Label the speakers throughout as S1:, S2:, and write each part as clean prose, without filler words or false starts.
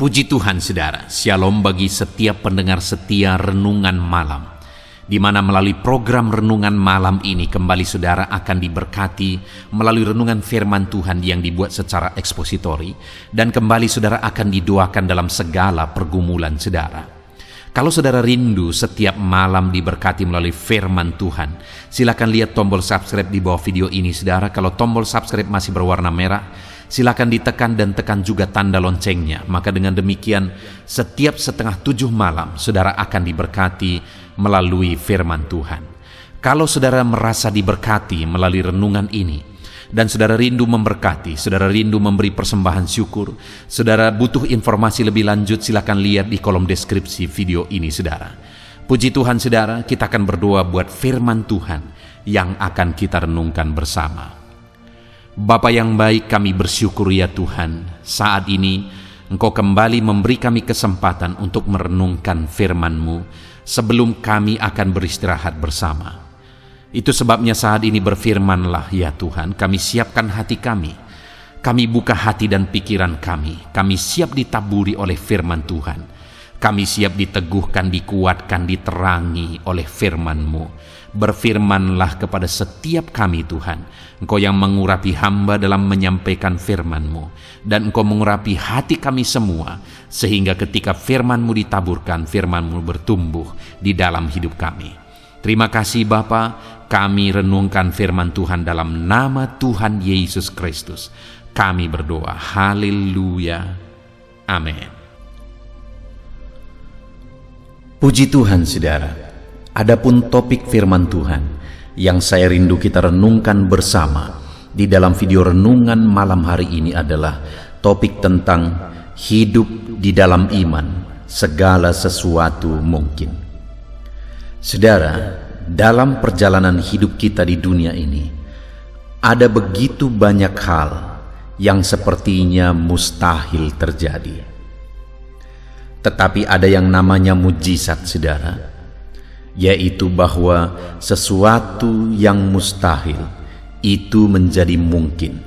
S1: Puji Tuhan saudara, shalom bagi setiap pendengar setia Renungan Malam, di mana melalui program Renungan Malam ini kembali saudara akan diberkati melalui renungan firman Tuhan yang dibuat secara ekspositori, dan kembali saudara akan didoakan dalam segala pergumulan saudara. Kalau saudara rindu setiap malam diberkati melalui firman Tuhan, silakan lihat tombol subscribe di bawah video ini saudara. Kalau tombol subscribe masih berwarna merah, silakan ditekan dan tekan juga tanda loncengnya. Maka dengan demikian setiap 6:30 malam saudara akan diberkati melalui firman Tuhan. Kalau saudara merasa diberkati melalui renungan ini, dan saudara rindu memberkati, saudara rindu memberi persembahan syukur, saudara butuh informasi lebih lanjut, silakan lihat di kolom deskripsi video ini saudara. Puji Tuhan saudara, kita akan berdoa buat firman Tuhan yang akan kita renungkan bersama. Bapa yang baik, kami bersyukur ya Tuhan, saat ini Engkau kembali memberi kami kesempatan untuk merenungkan firman-Mu sebelum kami akan beristirahat bersama. Itu sebabnya saat ini berfirmanlah ya Tuhan, kami siapkan hati kami buka hati dan pikiran kami siap ditaburi oleh firman Tuhan, kami siap diteguhkan, dikuatkan, diterangi oleh firman-Mu. Berfirmanlah kepada setiap kami Tuhan, Engkau yang mengurapi hamba dalam menyampaikan firman-Mu, dan Engkau mengurapi hati kami semua, sehingga ketika firman-Mu ditaburkan, firman-Mu bertumbuh di dalam hidup kami. Terima kasih Bapa, kami renungkan firman Tuhan dalam nama Tuhan Yesus Kristus. Kami berdoa, haleluya, amin. Puji Tuhan saudara, adapun topik firman Tuhan yang saya rindu kita renungkan bersama di dalam video renungan malam hari ini adalah topik tentang hidup di dalam iman, segala sesuatu mungkin. Saudara, dalam perjalanan hidup kita di dunia ini, ada begitu banyak hal yang sepertinya mustahil terjadi. Tetapi ada yang namanya mujizat, saudara, yaitu bahwa sesuatu yang mustahil itu menjadi mungkin.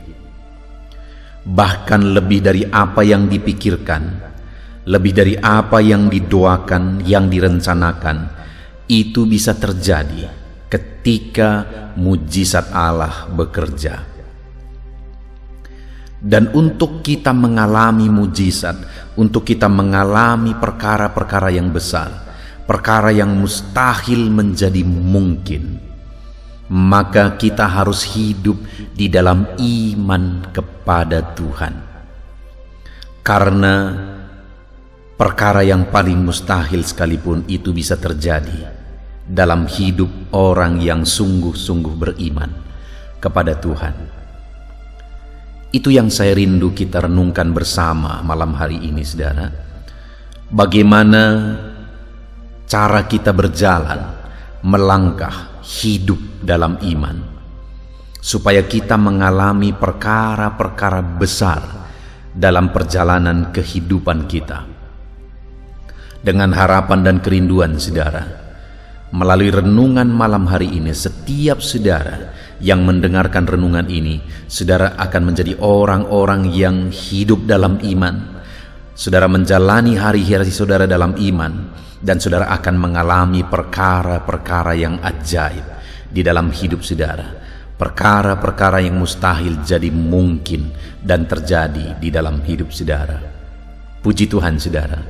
S1: Bahkan lebih dari apa yang dipikirkan, lebih dari apa yang didoakan, yang direncanakan, itu bisa terjadi ketika mujizat Allah bekerja. Dan untuk kita mengalami mujizat, untuk kita mengalami perkara-perkara yang besar, perkara yang mustahil menjadi mungkin, maka kita harus hidup di dalam iman kepada Tuhan. Karena perkara yang paling mustahil sekalipun itu bisa terjadi dalam hidup orang yang sungguh-sungguh beriman kepada Tuhan. Itu yang saya rindu kita renungkan bersama malam hari ini saudara. Bagaimana cara kita berjalan, melangkah, hidup dalam iman, supaya kita mengalami perkara-perkara besar dalam perjalanan kehidupan kita. Dengan harapan dan kerinduan saudara, melalui renungan malam hari ini, setiap saudara yang mendengarkan renungan ini, saudara akan menjadi orang-orang yang hidup dalam iman. Saudara menjalani hari-hari saudara dalam iman, dan saudara akan mengalami perkara-perkara yang ajaib di dalam hidup saudara. Perkara-perkara yang mustahil jadi mungkin dan terjadi di dalam hidup saudara. Puji Tuhan saudara.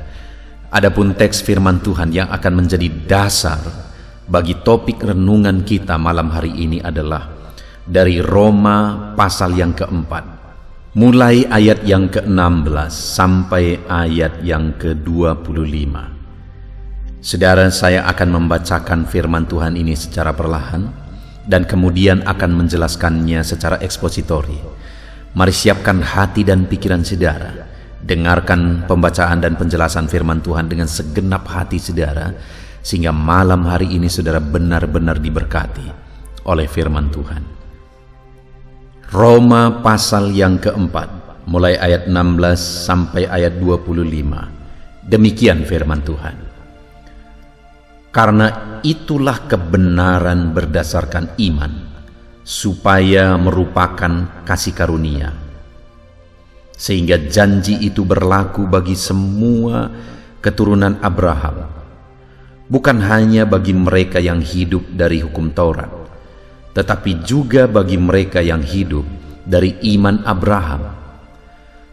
S1: Adapun teks firman Tuhan yang akan menjadi dasar bagi topik renungan kita malam hari ini adalah dari Roma pasal yang keempat, mulai ayat yang ke-16 sampai ayat yang ke-25. Saudara, saya akan membacakan firman Tuhan ini secara perlahan dan kemudian akan menjelaskannya secara ekspositori. Mari siapkan hati dan pikiran saudara, dengarkan pembacaan dan penjelasan firman Tuhan dengan segenap hati saudara, sehingga malam hari ini saudara benar-benar diberkati oleh firman Tuhan. Roma pasal yang keempat, mulai ayat 16 sampai ayat 25. Demikian firman Tuhan. Karena itulah kebenaran berdasarkan iman, supaya merupakan kasih karunia. sehingga janji itu berlaku bagi semua keturunan Abraham, bukan hanya bagi mereka yang hidup dari hukum Taurat, tetapi juga bagi mereka yang hidup dari iman Abraham,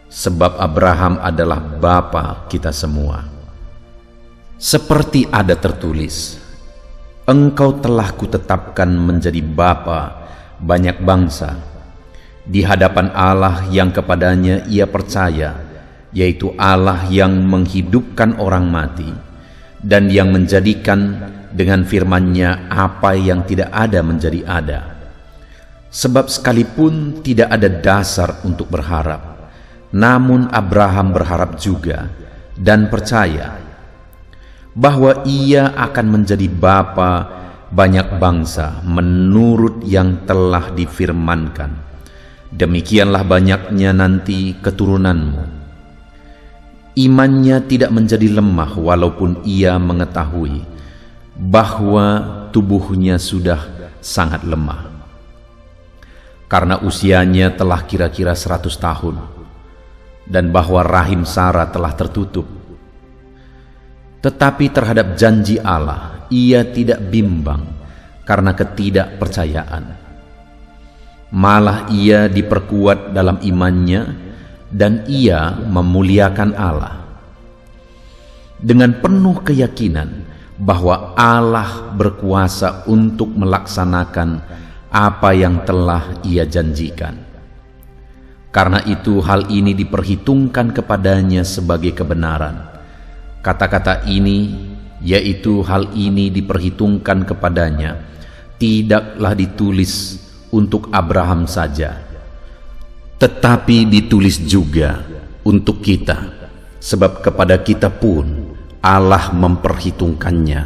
S1: sebab Abraham adalah bapa kita semua. Seperti ada tertulis, "Engkau telah kutetapkan menjadi bapa banyak bangsa," di hadapan Allah yang kepadanya ia percaya, yaitu Allah yang menghidupkan orang mati dan yang menjadikan dengan firman-Nya apa yang tidak ada menjadi ada. Sebab sekalipun tidak ada dasar untuk berharap, namun Abraham berharap juga dan percaya bahwa ia akan menjadi bapa banyak bangsa menurut yang telah difirmankan, "Demikianlah banyaknya nanti keturunanmu." Imannya tidak menjadi lemah walaupun ia mengetahui bahwa tubuhnya sudah sangat lemah, karena usianya telah kira-kira 100 tahun, dan bahwa rahim Sarah telah tertutup. Tetapi terhadap janji Allah ia tidak bimbang karena ketidakpercayaan. Malah ia diperkuat dalam imannya dan ia memuliakan Allah dengan penuh keyakinan bahwa Allah berkuasa untuk melaksanakan apa yang telah ia janjikan. Karena itu hal ini diperhitungkan kepadanya sebagai kebenaran. Kata-kata ini, yaitu hal ini diperhitungkan kepadanya, tidaklah ditulis untuk Abraham saja, tetapi ditulis juga untuk kita, sebab kepada kita pun Allah memperhitungkannya,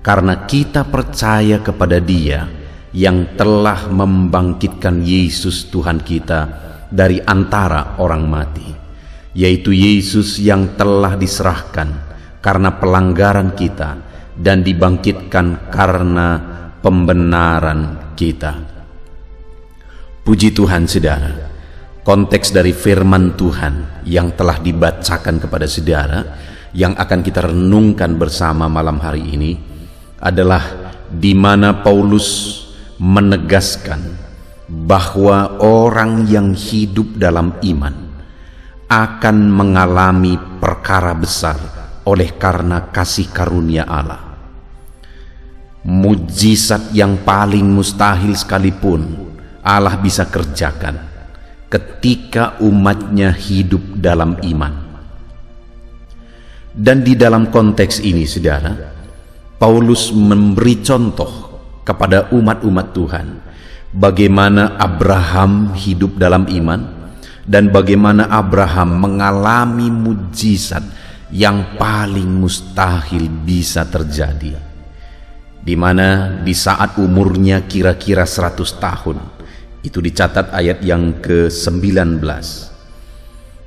S1: karena kita percaya kepada Dia yang telah membangkitkan Yesus Tuhan kita dari antara orang mati, yaitu Yesus yang telah diserahkan karena pelanggaran kita dan dibangkitkan karena pembenaran kita. Puji Tuhan, saudara. Konteks dari firman Tuhan yang telah dibacakan kepada saudara, yang akan kita renungkan bersama malam hari ini, adalah di mana Paulus menegaskan bahwa orang yang hidup dalam iman akan mengalami perkara besar oleh karena kasih karunia Allah. Mujizat yang paling mustahil sekalipun Allah bisa kerjakan ketika umatnya hidup dalam iman. Dan di dalam konteks ini, saudara, Paulus memberi contoh kepada umat-umat Tuhan bagaimana Abraham hidup dalam iman dan bagaimana Abraham mengalami mujizat yang paling mustahil bisa terjadi, di mana di saat umurnya kira-kira 100 tahun, itu dicatat ayat yang ke-19.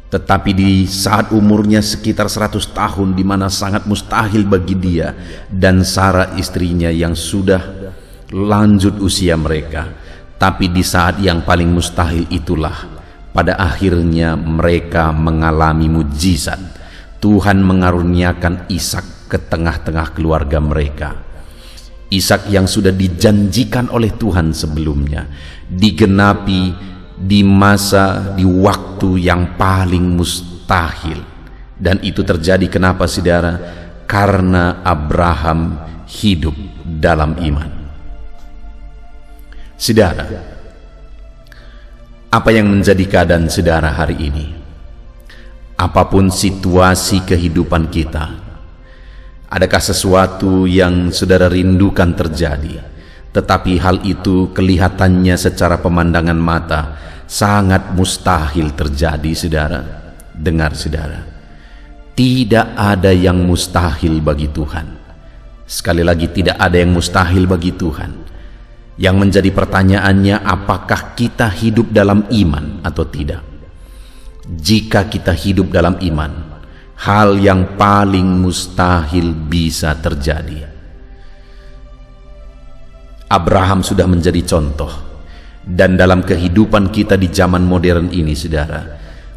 S1: Tetapi di saat umurnya sekitar 100 tahun, di mana sangat mustahil bagi dia dan Sarah istrinya yang sudah lanjut usia mereka, tapi di saat yang paling mustahil itulah pada akhirnya mereka mengalami mujizat. Tuhan mengaruniakan Ishak ke tengah-tengah keluarga mereka. Ishak yang sudah dijanjikan oleh Tuhan sebelumnya digenapi di waktu yang paling mustahil. Dan itu terjadi kenapa, saudara? Karena Abraham hidup dalam iman. Saudara, apa yang menjadi keadaan saudara hari ini? Apapun situasi kehidupan kita, adakah sesuatu yang saudara rindukan terjadi, tetapi hal itu kelihatannya secara pemandangan mata sangat mustahil terjadi, saudara? Dengar, saudara, tidak ada yang mustahil bagi Tuhan. Sekali lagi, tidak ada yang mustahil bagi Tuhan. Yang menjadi pertanyaannya, apakah kita hidup dalam iman atau tidak? Jika kita hidup dalam iman, hal yang paling mustahil bisa terjadi. Abraham sudah menjadi contoh, dan dalam kehidupan kita di zaman modern ini, saudara,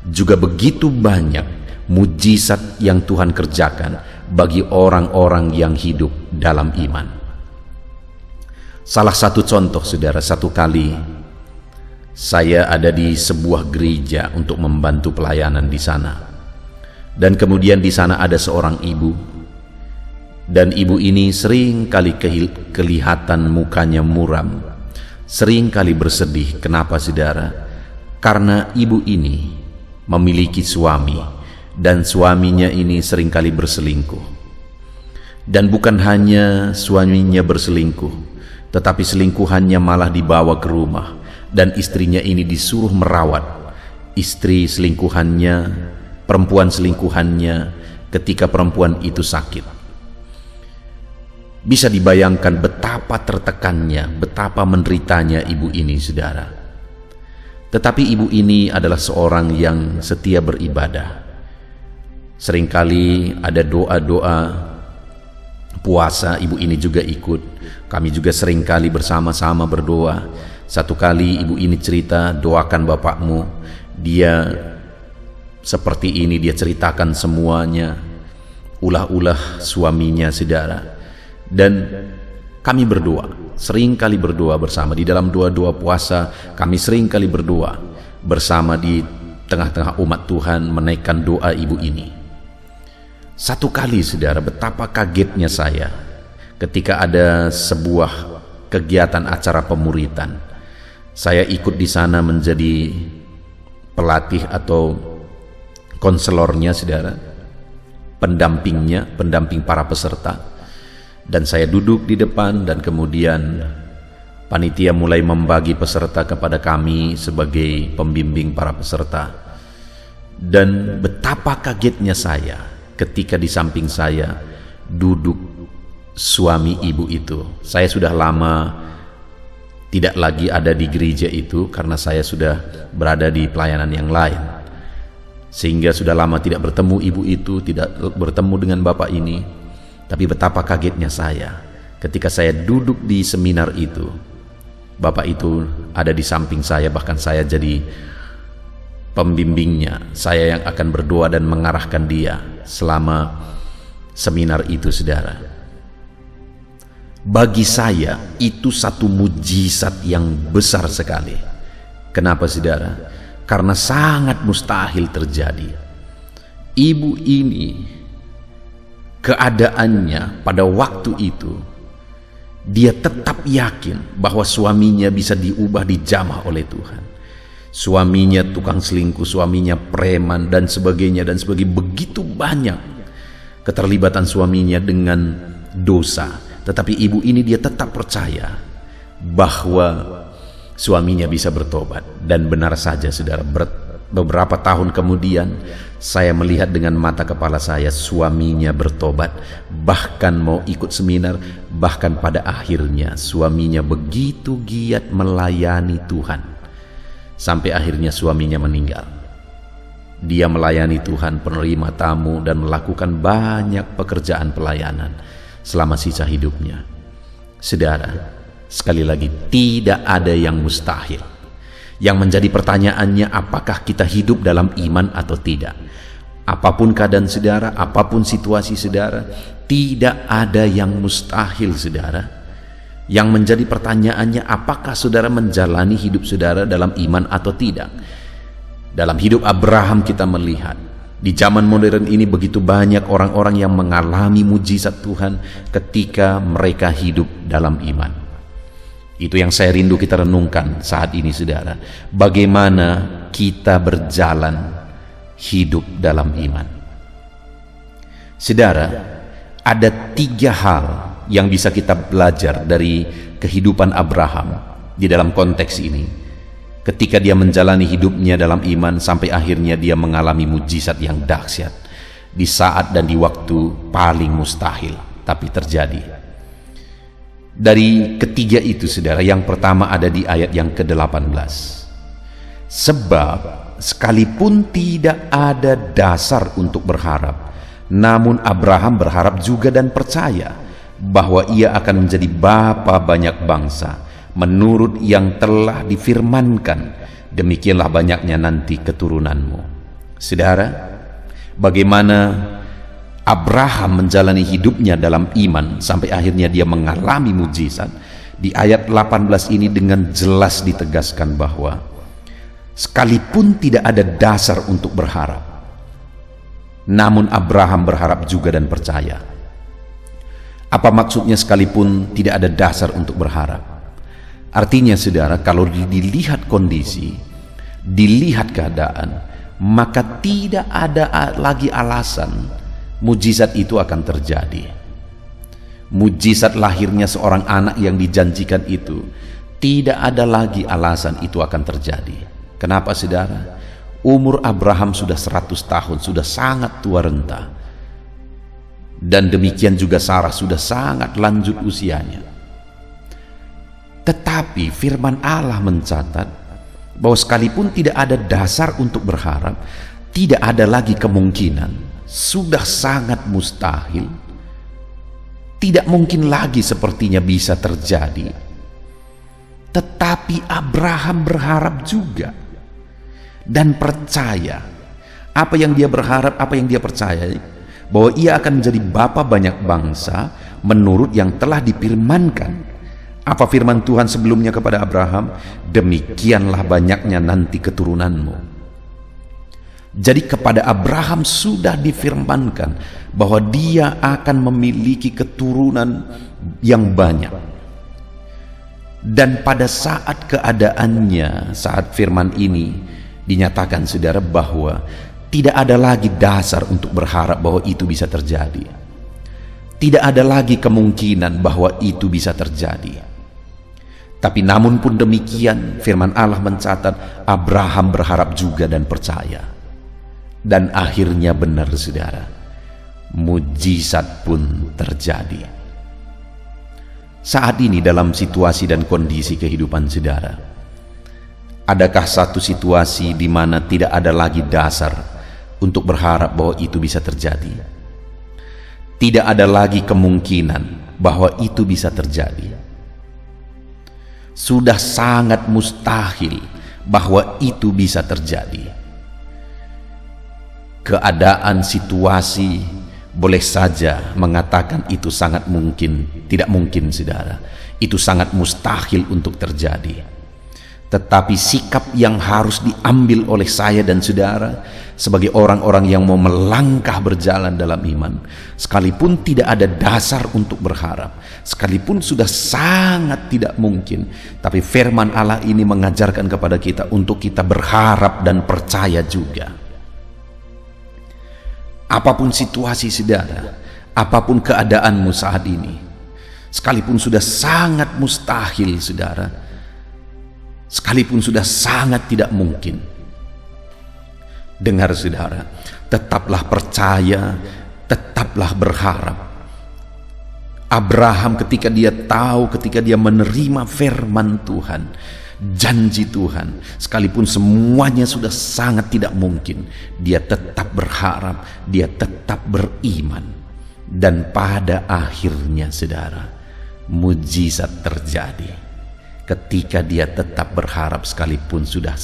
S1: juga begitu banyak mujizat yang Tuhan kerjakan bagi orang-orang yang hidup dalam iman. Salah satu contoh, saudara, satu kali saya ada di sebuah gereja untuk membantu pelayanan di sana. Dan kemudian di sana ada seorang ibu. Dan ibu ini sering kali kelihatan mukanya muram. Sering kali bersedih. Kenapa, saudara? Karena ibu ini memiliki suami. Dan suaminya ini sering kali berselingkuh. Dan bukan hanya suaminya berselingkuh, tetapi selingkuhannya malah dibawa ke rumah. Dan istrinya ini disuruh merawat istri selingkuhannya, perempuan selingkuhannya, ketika perempuan itu sakit. Bisa dibayangkan betapa tertekannya, betapa menderitanya ibu ini, saudara. Tetapi ibu ini adalah seorang yang setia beribadah. Seringkali ada doa-doa puasa, ibu ini juga ikut. Kami juga seringkali bersama-sama berdoa. Satu kali ibu ini cerita, doakan bapakmu. Dia seperti ini, dia ceritakan semuanya, ulah-ulah suaminya, saudara. Dan kami berdoa, sering kali berdoa bersama. Di dalam doa-doa puasa, kami sering kali berdoa bersama di tengah-tengah umat Tuhan menaikkan doa ibu ini. Satu kali, saudara, betapa kagetnya saya ketika ada sebuah kegiatan acara pemuritan. Saya ikut di sana menjadi pelatih atau konselornya, saudara, pendampingnya, pendamping para peserta. Dan saya duduk di depan, dan kemudian panitia mulai membagi peserta kepada kami sebagai pembimbing para peserta. Dan betapa kagetnya saya ketika di samping saya duduk suami ibu itu. Saya sudah lama tidak lagi ada di gereja itu karena saya sudah berada di pelayanan yang lain. Sehingga sudah lama tidak bertemu ibu itu, tidak bertemu dengan bapak ini. Tapi betapa kagetnya saya ketika saya duduk di seminar itu. Bapak itu ada di samping saya, bahkan saya jadi pembimbingnya. Saya yang akan berdoa dan mengarahkan dia selama seminar itu, saudara. Bagi saya itu satu mujizat yang besar sekali. Kenapa, saudara? Karena sangat mustahil terjadi. Ibu ini, keadaannya pada waktu itu, dia tetap yakin bahwa suaminya bisa diubah, dijamah oleh Tuhan. Suaminya tukang selingkuh, suaminya preman, dan sebagainya, dan sebagainya. Begitu banyak keterlibatan suaminya dengan dosa. Tetapi ibu ini dia tetap percaya bahwa suaminya bisa bertobat. Dan benar saja, saudara, beberapa tahun kemudian saya melihat dengan mata kepala saya suaminya bertobat, bahkan mau ikut seminar. Bahkan pada akhirnya suaminya begitu giat melayani Tuhan sampai akhirnya suaminya meninggal. Dia melayani Tuhan, penerima tamu, dan melakukan banyak pekerjaan pelayanan selama sisa hidupnya. Saudara, sekali lagi, tidak ada yang mustahil. Yang menjadi pertanyaannya, apakah kita hidup dalam iman atau tidak? Apapun keadaan saudara, apapun situasi saudara, tidak ada yang mustahil, saudara. Yang menjadi pertanyaannya, apakah saudara menjalani hidup saudara dalam iman atau tidak? Dalam hidup Abraham kita melihat, di zaman modern ini begitu banyak orang-orang yang mengalami mujizat Tuhan ketika mereka hidup dalam iman. Itu yang saya rindu kita renungkan saat ini, saudara. Bagaimana kita berjalan hidup dalam iman. Saudara, ada 3 hal yang bisa kita belajar dari kehidupan Abraham di dalam konteks ini. Ketika dia menjalani hidupnya dalam iman sampai akhirnya dia mengalami mujizat yang dahsyat di saat dan di waktu paling mustahil, tapi terjadi. Dari ketiga itu, saudara, yang pertama ada di ayat yang ke-18. Sebab sekalipun tidak ada dasar untuk berharap, namun Abraham berharap juga dan percaya bahwa ia akan menjadi bapa banyak bangsa, menurut yang telah difirmankan, demikianlah banyaknya nanti keturunanmu. Saudara, bagaimana Abraham menjalani hidupnya dalam iman sampai akhirnya dia mengalami mujizat. Di ayat 18 ini dengan jelas ditegaskan bahwa sekalipun tidak ada dasar untuk berharap, namun Abraham berharap juga dan percaya. Apa maksudnya sekalipun tidak ada dasar untuk berharap? Artinya saudara, kalau dilihat kondisi, dilihat keadaan, maka tidak ada lagi alasan mujizat itu akan terjadi. Mujizat lahirnya seorang anak yang dijanjikan itu, tidak ada lagi alasan itu akan terjadi. Kenapa saudara? Umur Abraham sudah 100 tahun, sudah sangat tua renta. Dan demikian juga Sarah sudah sangat lanjut usianya. Tetapi firman Allah mencatat bahwa sekalipun tidak ada dasar untuk berharap, tidak ada lagi kemungkinan, sudah sangat mustahil, tidak mungkin lagi sepertinya bisa terjadi. Tetapi Abraham berharap juga dan percaya. Apa yang dia berharap, apa yang dia percaya, bahwa ia akan menjadi bapa banyak bangsa menurut yang telah difirmankan. Apa firman Tuhan sebelumnya kepada Abraham? Demikianlah banyaknya nanti keturunanmu. Jadi kepada Abraham sudah difirmankan bahwa dia akan memiliki keturunan yang banyak. Dan pada saat keadaannya, saat firman ini dinyatakan saudara, bahwa tidak ada lagi dasar untuk berharap bahwa itu bisa terjadi. Tidak ada lagi kemungkinan bahwa itu bisa terjadi. Tapi namun pun demikian, firman Allah mencatat Abraham berharap juga dan percaya. Dan akhirnya benar saudara, mujizat pun terjadi. Saat ini dalam situasi dan kondisi kehidupan saudara, adakah satu situasi di mana tidak ada lagi dasar untuk berharap bahwa itu bisa terjadi? Tidak ada lagi kemungkinan bahwa itu bisa terjadi. Sudah sangat mustahil bahwa itu bisa terjadi. Keadaan, situasi boleh saja mengatakan itu sangat mungkin, tidak mungkin saudara. Itu sangat mustahil untuk terjadi. Tetapi sikap yang harus diambil oleh saya dan saudara sebagai orang-orang yang mau melangkah berjalan dalam iman, sekalipun tidak ada dasar untuk berharap, sekalipun sudah sangat tidak mungkin, tapi firman Allah ini mengajarkan kepada kita untuk kita berharap dan percaya juga. Apapun situasi saudara, apapun keadaanmu saat ini, sekalipun sudah sangat mustahil saudara, sekalipun sudah sangat tidak mungkin, dengar saudara, tetaplah percaya, tetaplah berharap. Abraham ketika dia tahu, ketika dia menerima firman Tuhan, janji Tuhan, sekalipun semuanya sudah sangat tidak mungkin, dia tetap berharap, dia tetap beriman. Dan pada akhirnya saudara, mujizat terjadi ketika dia tetap berharap sekalipun sudah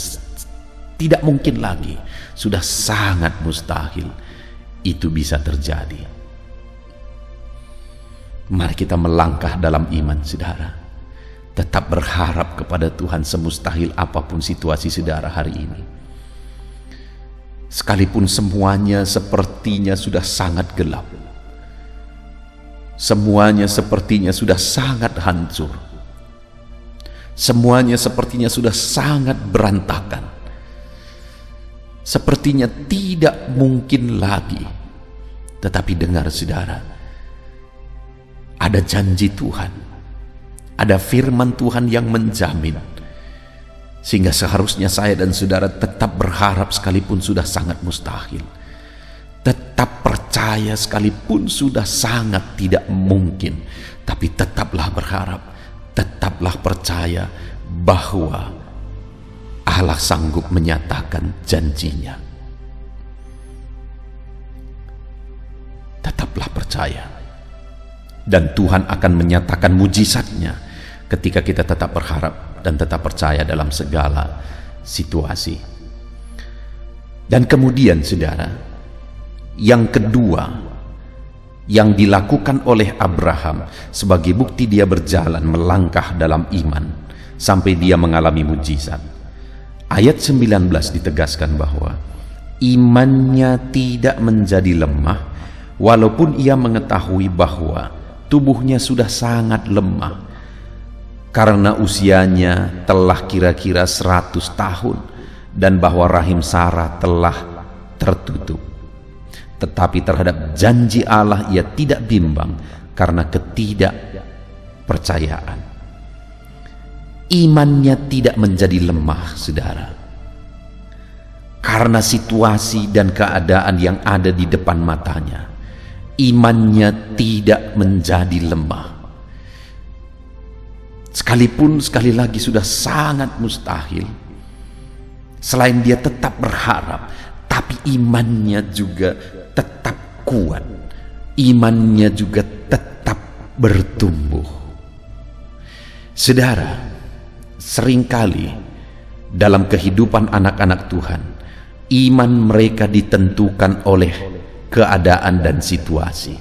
S1: tidak mungkin lagi, sudah sangat mustahil itu bisa terjadi. Mari kita melangkah dalam iman saudara, tetap berharap kepada Tuhan semustahil apapun situasi saudara hari ini. Sekalipun semuanya sepertinya sudah sangat gelap, semuanya sepertinya sudah sangat hancur, semuanya sepertinya sudah sangat berantakan, sepertinya tidak mungkin lagi. Tetapi dengar saudara, ada janji Tuhan, ada firman Tuhan yang menjamin, sehingga seharusnya saya dan saudara tetap berharap sekalipun sudah sangat mustahil, tetap percaya sekalipun sudah sangat tidak mungkin, tapi tetaplah berharap, tetaplah percaya bahwa Allah sanggup menyatakan janjinya. Tetaplah percaya, dan Tuhan akan menyatakan mujizatnya ketika kita tetap berharap dan tetap percaya dalam segala situasi. Dan kemudian saudara, yang kedua yang dilakukan oleh Abraham sebagai bukti dia berjalan melangkah dalam iman sampai dia mengalami mujizat. Ayat 19 ditegaskan bahwa imannya tidak menjadi lemah walaupun ia mengetahui bahwa tubuhnya sudah sangat lemah karena usianya telah kira-kira 100 tahun dan bahwa rahim Sarah telah tertutup. Tetapi terhadap janji Allah ia tidak bimbang karena ketidakpercayaan. Imannya tidak menjadi lemah, saudara, karena situasi dan keadaan yang ada di depan matanya. Imannya tidak menjadi lemah, sekalipun sekali lagi sudah sangat mustahil. Selain dia tetap berharap, tapi imannya juga tetap kuat, imannya juga tetap bertumbuh. Saudara, seringkali dalam kehidupan anak-anak Tuhan, iman mereka ditentukan oleh keadaan dan situasi.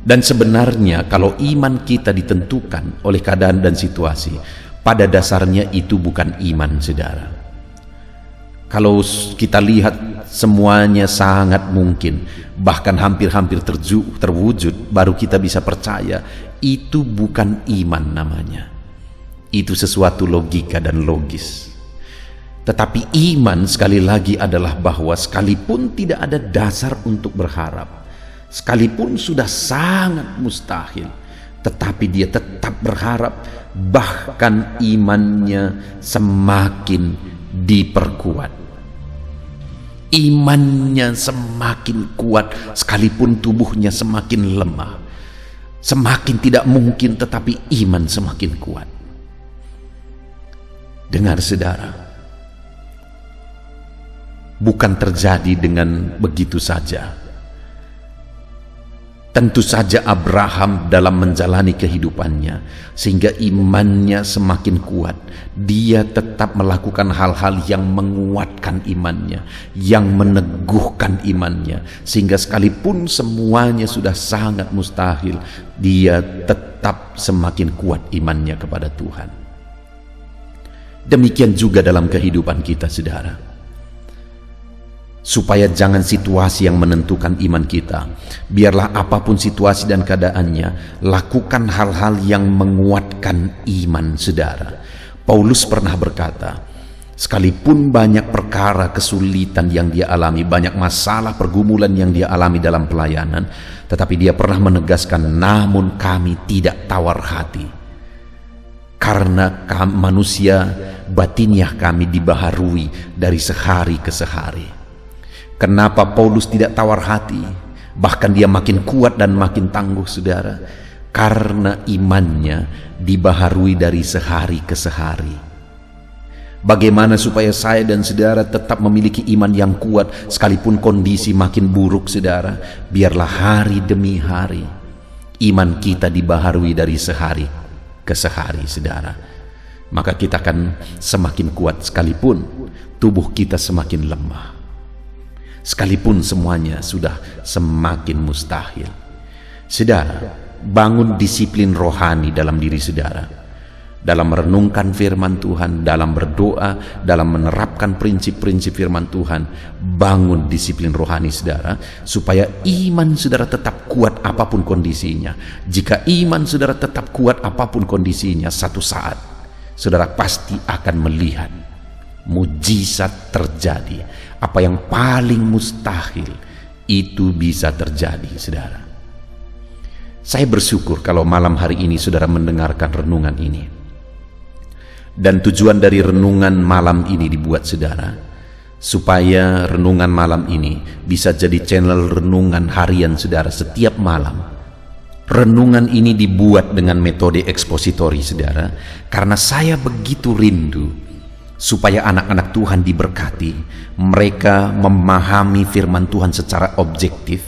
S1: Dan sebenarnya kalau iman kita ditentukan oleh keadaan dan situasi, pada dasarnya itu bukan iman, saudara. Kalau kita lihat semuanya sangat mungkin, bahkan hampir-hampir terwujud, baru kita bisa percaya, itu bukan iman namanya. Itu sesuatu logika dan logis. Tetapi iman sekali lagi adalah bahwa sekalipun tidak ada dasar untuk berharap, sekalipun sudah sangat mustahil, tetapi dia tetap berharap, bahkan imannya semakin diperkuat. Imannya semakin kuat sekalipun tubuhnya semakin lemah, semakin tidak mungkin, tetapi iman semakin kuat. Dengar saudara, bukan terjadi dengan begitu saja. Tentu saja Abraham dalam menjalani kehidupannya, sehingga imannya semakin kuat, dia tetap melakukan hal-hal yang menguatkan imannya, yang meneguhkan imannya, sehingga sekalipun semuanya sudah sangat mustahil, dia tetap semakin kuat imannya kepada Tuhan. Demikian juga dalam kehidupan kita, saudara. Supaya jangan situasi yang menentukan iman kita, biarlah apapun situasi dan keadaannya, lakukan hal-hal yang menguatkan iman, saudara. Paulus pernah berkata, sekalipun banyak perkara kesulitan yang dia alami, banyak masalah pergumulan yang dia alami dalam pelayanan, tetapi dia pernah menegaskan, namun kami tidak tawar hati, karena manusia batiniah kami dibaharui dari sehari ke sehari. Kenapa Paulus tidak tawar hati? Bahkan dia makin kuat dan makin tangguh, saudara, karena imannya dibaharui dari sehari ke sehari. Bagaimana supaya saya dan saudara tetap memiliki iman yang kuat sekalipun kondisi makin buruk, saudara? Biarlah hari demi hari iman kita dibaharui dari sehari ke sehari, saudara. Maka kita akan semakin kuat sekalipun tubuh kita semakin lemah, sekalipun semuanya sudah semakin mustahil. Saudara, bangun disiplin rohani dalam diri saudara, dalam merenungkan firman Tuhan, dalam berdoa, dalam menerapkan prinsip-prinsip firman Tuhan. Bangun disiplin rohani saudara, supaya iman saudara tetap kuat apapun kondisinya. Jika iman saudara tetap kuat apapun kondisinya, satu saat saudara pasti akan melihat mujizat terjadi. Apa yang paling mustahil itu bisa terjadi, saudara. Saya bersyukur kalau malam hari ini saudara mendengarkan renungan ini. Dan tujuan dari renungan malam ini dibuat, saudara, supaya renungan malam ini bisa jadi channel renungan harian saudara setiap malam. Renungan ini dibuat dengan metode ekspositori, saudara, karena saya begitu rindu supaya anak-anak Tuhan diberkati, mereka memahami firman Tuhan secara objektif,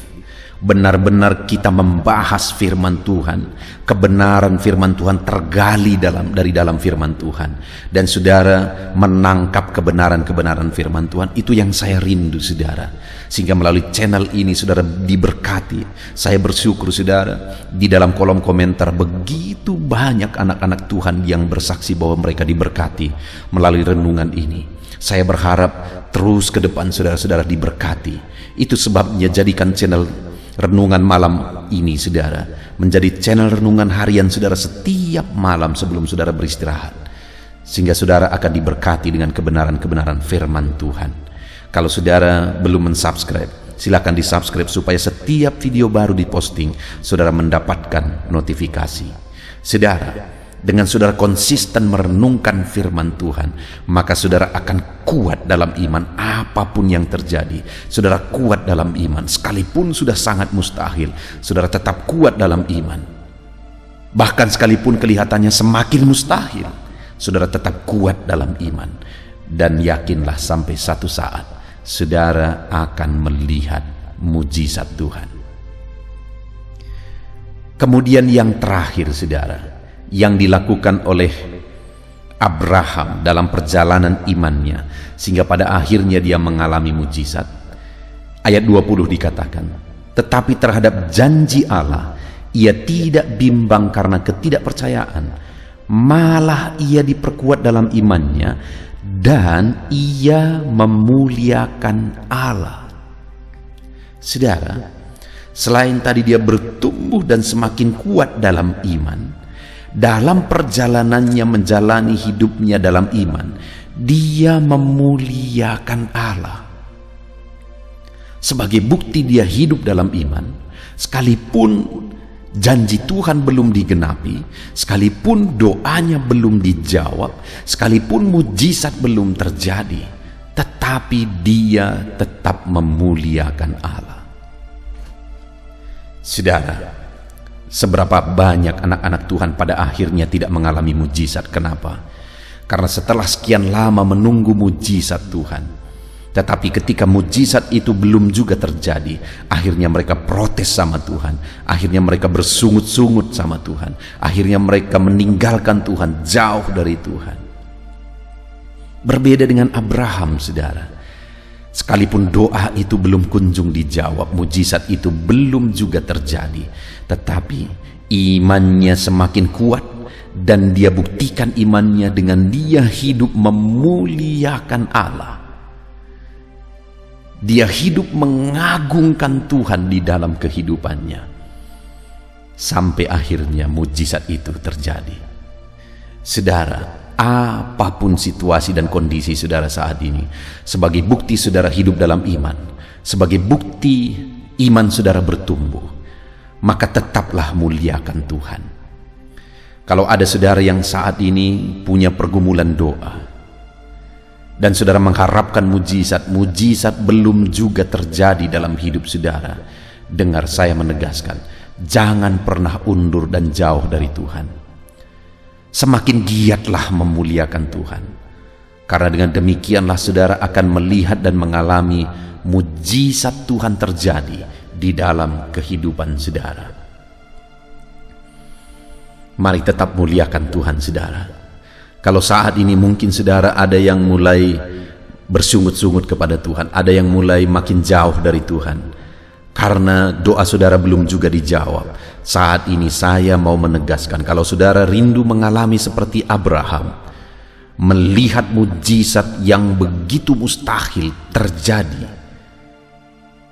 S1: benar-benar kita membahas firman Tuhan, kebenaran firman Tuhan tergali dari dalam firman Tuhan, dan saudara menangkap kebenaran-kebenaran firman Tuhan. Itu yang saya rindu, saudara, sehingga melalui channel ini saudara diberkati. Saya bersyukur, saudara, di dalam kolom komentar begitu banyak anak-anak Tuhan yang bersaksi bahwa mereka diberkati melalui renungan ini. Saya berharap terus ke depan saudara-saudara diberkati. Itu sebabnya jadikan channel renungan malam ini, saudara, menjadi channel renungan harian saudara setiap malam sebelum saudara beristirahat, sehingga saudara akan diberkati dengan kebenaran-kebenaran firman Tuhan. Kalau saudara belum mensubscribe, silakan disubscribe supaya setiap video baru diposting saudara mendapatkan notifikasi. Saudara, dengan saudara konsisten merenungkan firman Tuhan, maka saudara akan kuat dalam iman apapun yang terjadi. Saudara kuat dalam iman, sekalipun sudah sangat mustahil, saudara tetap kuat dalam iman. Bahkan sekalipun kelihatannya semakin mustahil, saudara tetap kuat dalam iman. Dan yakinlah sampai satu saat, saudara akan melihat mujizat Tuhan. Kemudian yang terakhir, saudara, yang dilakukan oleh Abraham dalam perjalanan imannya sehingga pada akhirnya dia mengalami mujizat. Ayat 20 dikatakan, tetapi terhadap janji Allah ia tidak bimbang karena ketidakpercayaan, malah ia diperkuat dalam imannya dan ia memuliakan Allah. Saudara, selain tadi dia bertumbuh dan semakin kuat dalam iman, dalam perjalanannya menjalani hidupnya dalam iman, dia memuliakan Allah. Sebagai bukti dia hidup dalam iman, sekalipun janji Tuhan belum digenapi, sekalipun doanya belum dijawab, sekalipun mujizat belum terjadi, tetapi dia tetap memuliakan Allah. Saudara, seberapa banyak anak-anak Tuhan pada akhirnya tidak mengalami mujizat. Kenapa? Karena setelah sekian lama menunggu mujizat Tuhan, tetapi ketika mujizat itu belum juga terjadi, akhirnya mereka protes sama Tuhan, akhirnya mereka bersungut-sungut sama Tuhan, akhirnya mereka meninggalkan Tuhan, jauh dari Tuhan. Berbeda dengan Abraham, saudara. Sekalipun doa itu belum kunjung dijawab, mujizat itu belum juga terjadi, tetapi imannya semakin kuat dan dia buktikan imannya dengan dia hidup memuliakan Allah. Dia hidup mengagungkan Tuhan di dalam kehidupannya sampai akhirnya mujizat itu terjadi. Saudara, apapun situasi dan kondisi saudara saat ini, sebagai bukti saudara hidup dalam iman, sebagai bukti iman saudara bertumbuh, maka tetaplah muliakan Tuhan. Kalau ada saudara yang saat ini punya pergumulan doa dan saudara mengharapkan mujizat belum juga terjadi dalam hidup saudara, dengar saya menegaskan, jangan pernah undur dan jauh dari Tuhan. Semakin giatlah memuliakan Tuhan, karena dengan demikianlah saudara akan melihat dan mengalami mujizat Tuhan terjadi di dalam kehidupan saudara. Mari tetap muliakan Tuhan, saudara. Kalau saat ini mungkin saudara ada yang mulai bersungut-sungut kepada Tuhan, ada yang mulai makin jauh dari Tuhan karena doa saudara belum juga dijawab. Saat ini saya mau menegaskan, kalau saudara rindu mengalami seperti Abraham, melihat mujizat yang begitu mustahil terjadi,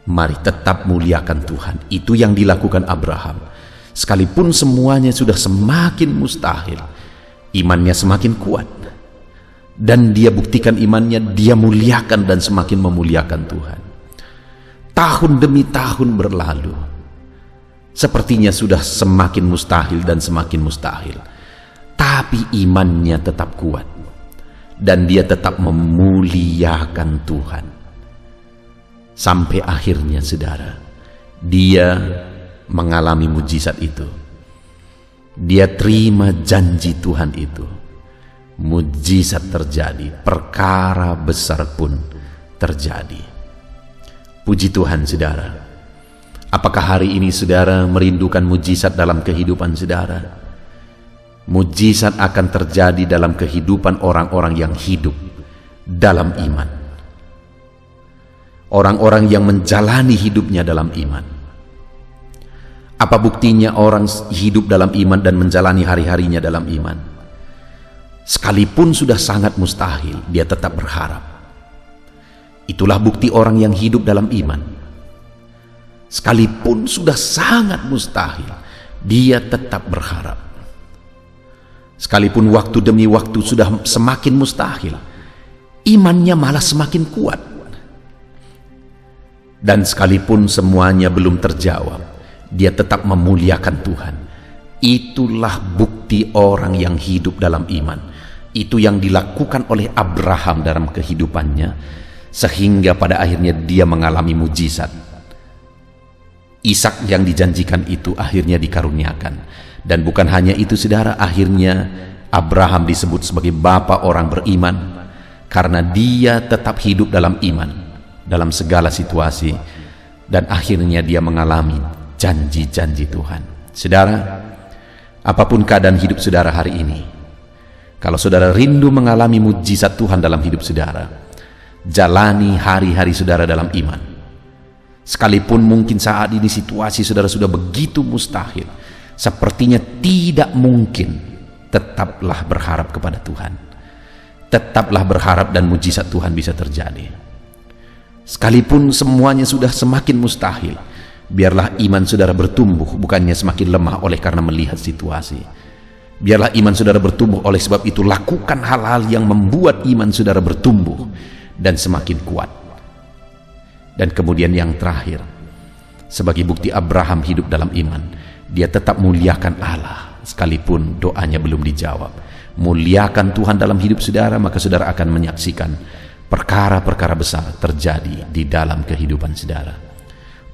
S1: mari tetap muliakan Tuhan. Itu yang dilakukan Abraham. Sekalipun semuanya sudah semakin mustahil, imannya semakin kuat, dan dia buktikan imannya, dia muliakan dan semakin memuliakan Tuhan. Tahun demi tahun berlalu, sepertinya sudah semakin mustahil dan semakin mustahil, tapi imannya tetap kuat dan dia tetap memuliakan Tuhan sampai akhirnya saudara, dia mengalami mujizat itu. Dia terima janji Tuhan itu, mujizat terjadi, perkara besar pun terjadi. Puji Tuhan, saudara. Apakah hari ini saudara merindukan mujizat dalam kehidupan saudara? Mujizat akan terjadi dalam kehidupan orang-orang yang hidup dalam iman. Orang-orang yang menjalani hidupnya dalam iman. Apa buktinya orang hidup dalam iman dan menjalani hari-harinya dalam iman? Sekalipun sudah sangat mustahil, dia tetap berharap. Itulah bukti orang yang hidup dalam iman. Sekalipun sudah sangat mustahil, dia tetap berharap. Sekalipun waktu demi waktu sudah semakin mustahil, imannya malah semakin kuat. Dan sekalipun semuanya belum terjawab, dia tetap memuliakan Tuhan. Itulah bukti orang yang hidup dalam iman. Itu yang dilakukan oleh Abraham dalam kehidupannya, sehingga pada akhirnya dia mengalami mujizat. Ishak yang dijanjikan itu akhirnya dikaruniakan. Dan bukan hanya itu saudara, akhirnya Abraham disebut sebagai bapa orang beriman karena dia tetap hidup dalam iman dalam segala situasi, dan akhirnya dia mengalami janji-janji Tuhan. Saudara, apapun keadaan hidup saudara hari ini, kalau saudara rindu mengalami mujizat Tuhan dalam hidup saudara, jalani hari-hari saudara dalam iman. Sekalipun mungkin saat ini situasi saudara sudah begitu mustahil, sepertinya tidak mungkin, tetaplah berharap kepada Tuhan. Tetaplah berharap dan mujizat Tuhan bisa terjadi. Sekalipun semuanya sudah semakin mustahil, biarlah iman saudara bertumbuh, bukannya semakin lemah oleh karena melihat situasi. Biarlah iman saudara bertumbuh, oleh sebab itu lakukan hal-hal yang membuat iman saudara bertumbuh dan semakin kuat. Dan kemudian yang terakhir, sebagai bukti Abraham hidup dalam iman, dia tetap muliakan Allah sekalipun doanya belum dijawab. Muliakan Tuhan dalam hidup saudara, maka saudara akan menyaksikan perkara-perkara besar terjadi di dalam kehidupan saudara.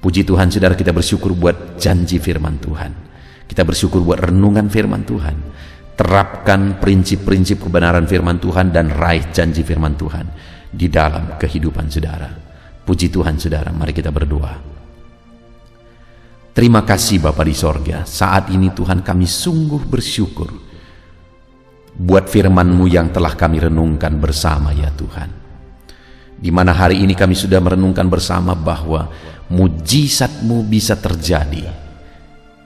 S1: Puji Tuhan saudara, kita bersyukur buat janji firman Tuhan. Kita bersyukur buat renungan firman Tuhan. Terapkan prinsip-prinsip kebenaran firman Tuhan dan raih janji firman Tuhan di dalam kehidupan saudara. Puji Tuhan saudara, mari kita berdoa. Terima kasih Bapa di sorga, saat ini Tuhan kami sungguh bersyukur buat firman-Mu yang telah kami renungkan bersama ya Tuhan. Di mana hari ini kami sudah merenungkan bersama bahwa mujizat-Mu bisa terjadi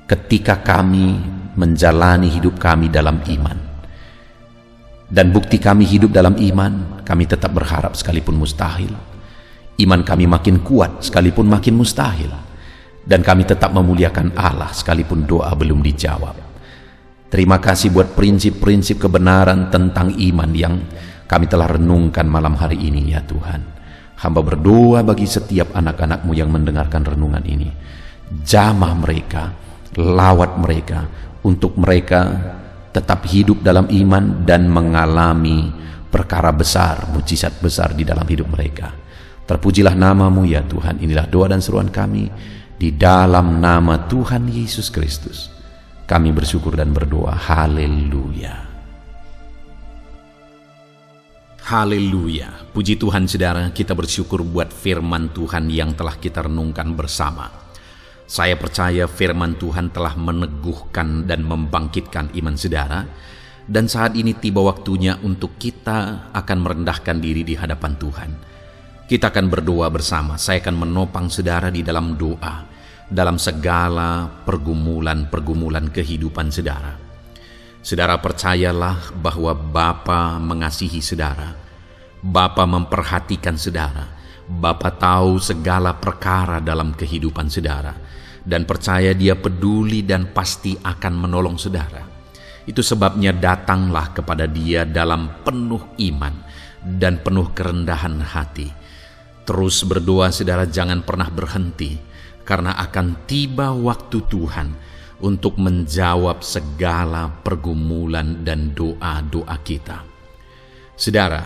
S1: ketika kami menjalani hidup kami dalam iman. Dan bukti kami hidup dalam iman, kami tetap berharap sekalipun mustahil. Iman kami makin kuat sekalipun makin mustahil, dan kami tetap memuliakan Allah sekalipun doa belum dijawab. Terima kasih buat prinsip-prinsip kebenaran tentang iman yang kami telah renungkan malam hari ini ya Tuhan. Hamba berdoa bagi setiap anak-anak-Mu yang mendengarkan renungan ini. Jamah mereka, lawat mereka, untuk mereka tetap hidup dalam iman dan mengalami perkara besar, mujizat besar di dalam hidup mereka. Terpujilah nama-Mu ya Tuhan. Inilah doa dan seruan kami di dalam nama Tuhan Yesus Kristus. Kami bersyukur dan berdoa. Haleluya. Haleluya. Puji Tuhan saudara, kita bersyukur buat firman Tuhan yang telah kita renungkan bersama. Saya percaya firman Tuhan telah meneguhkan dan membangkitkan iman saudara. Dan saat ini tiba waktunya untuk kita akan merendahkan diri di hadapan Tuhan. Kita akan berdoa bersama. Saya akan menopang saudara di dalam doa, dalam segala pergumulan-pergumulan kehidupan saudara. Saudara percayalah bahwa Bapa mengasihi saudara. Bapa memperhatikan saudara. Bapa tahu segala perkara dalam kehidupan saudara. Dan percaya Dia peduli dan pasti akan menolong saudara. Itu sebabnya datanglah kepada Dia dalam penuh iman dan penuh kerendahan hati. Terus berdoa saudara, jangan pernah berhenti, karena akan tiba waktu Tuhan untuk menjawab segala pergumulan dan doa-doa kita. Saudara,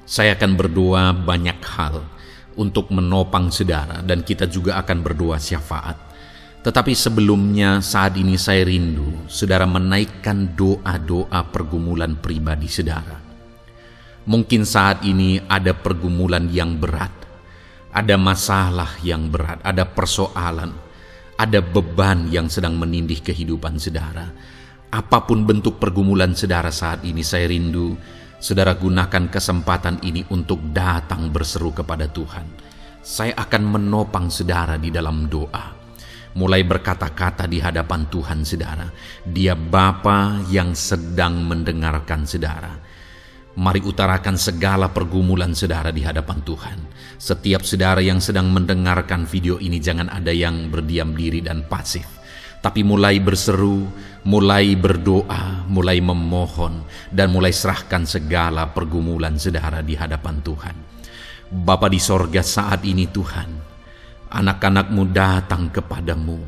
S1: saya akan berdoa banyak hal untuk menopang saudara, dan kita juga akan berdoa syafaat. Tetapi sebelumnya saat ini saya rindu saudara menaikkan doa-doa pergumulan pribadi saudara. Mungkin saat ini ada pergumulan yang berat, Ada masalah yang berat, ada persoalan, ada beban yang sedang menindih kehidupan saudara. Apapun bentuk pergumulan saudara saat ini, saya rindu saudara gunakan kesempatan ini untuk datang berseru kepada Tuhan. Saya akan menopang saudara di dalam doa. Mulai berkata-kata di hadapan Tuhan saudara. Dia Bapa yang sedang mendengarkan saudara. Mari utarakan segala pergumulan saudara di hadapan Tuhan. Setiap saudara yang sedang mendengarkan video ini, jangan ada yang berdiam diri dan pasif, tapi mulai berseru, mulai berdoa, mulai memohon, dan mulai serahkan segala pergumulan saudara di hadapan Tuhan. Bapa di sorga, saat ini Tuhan, anak-anak-Mu datang kepadamu.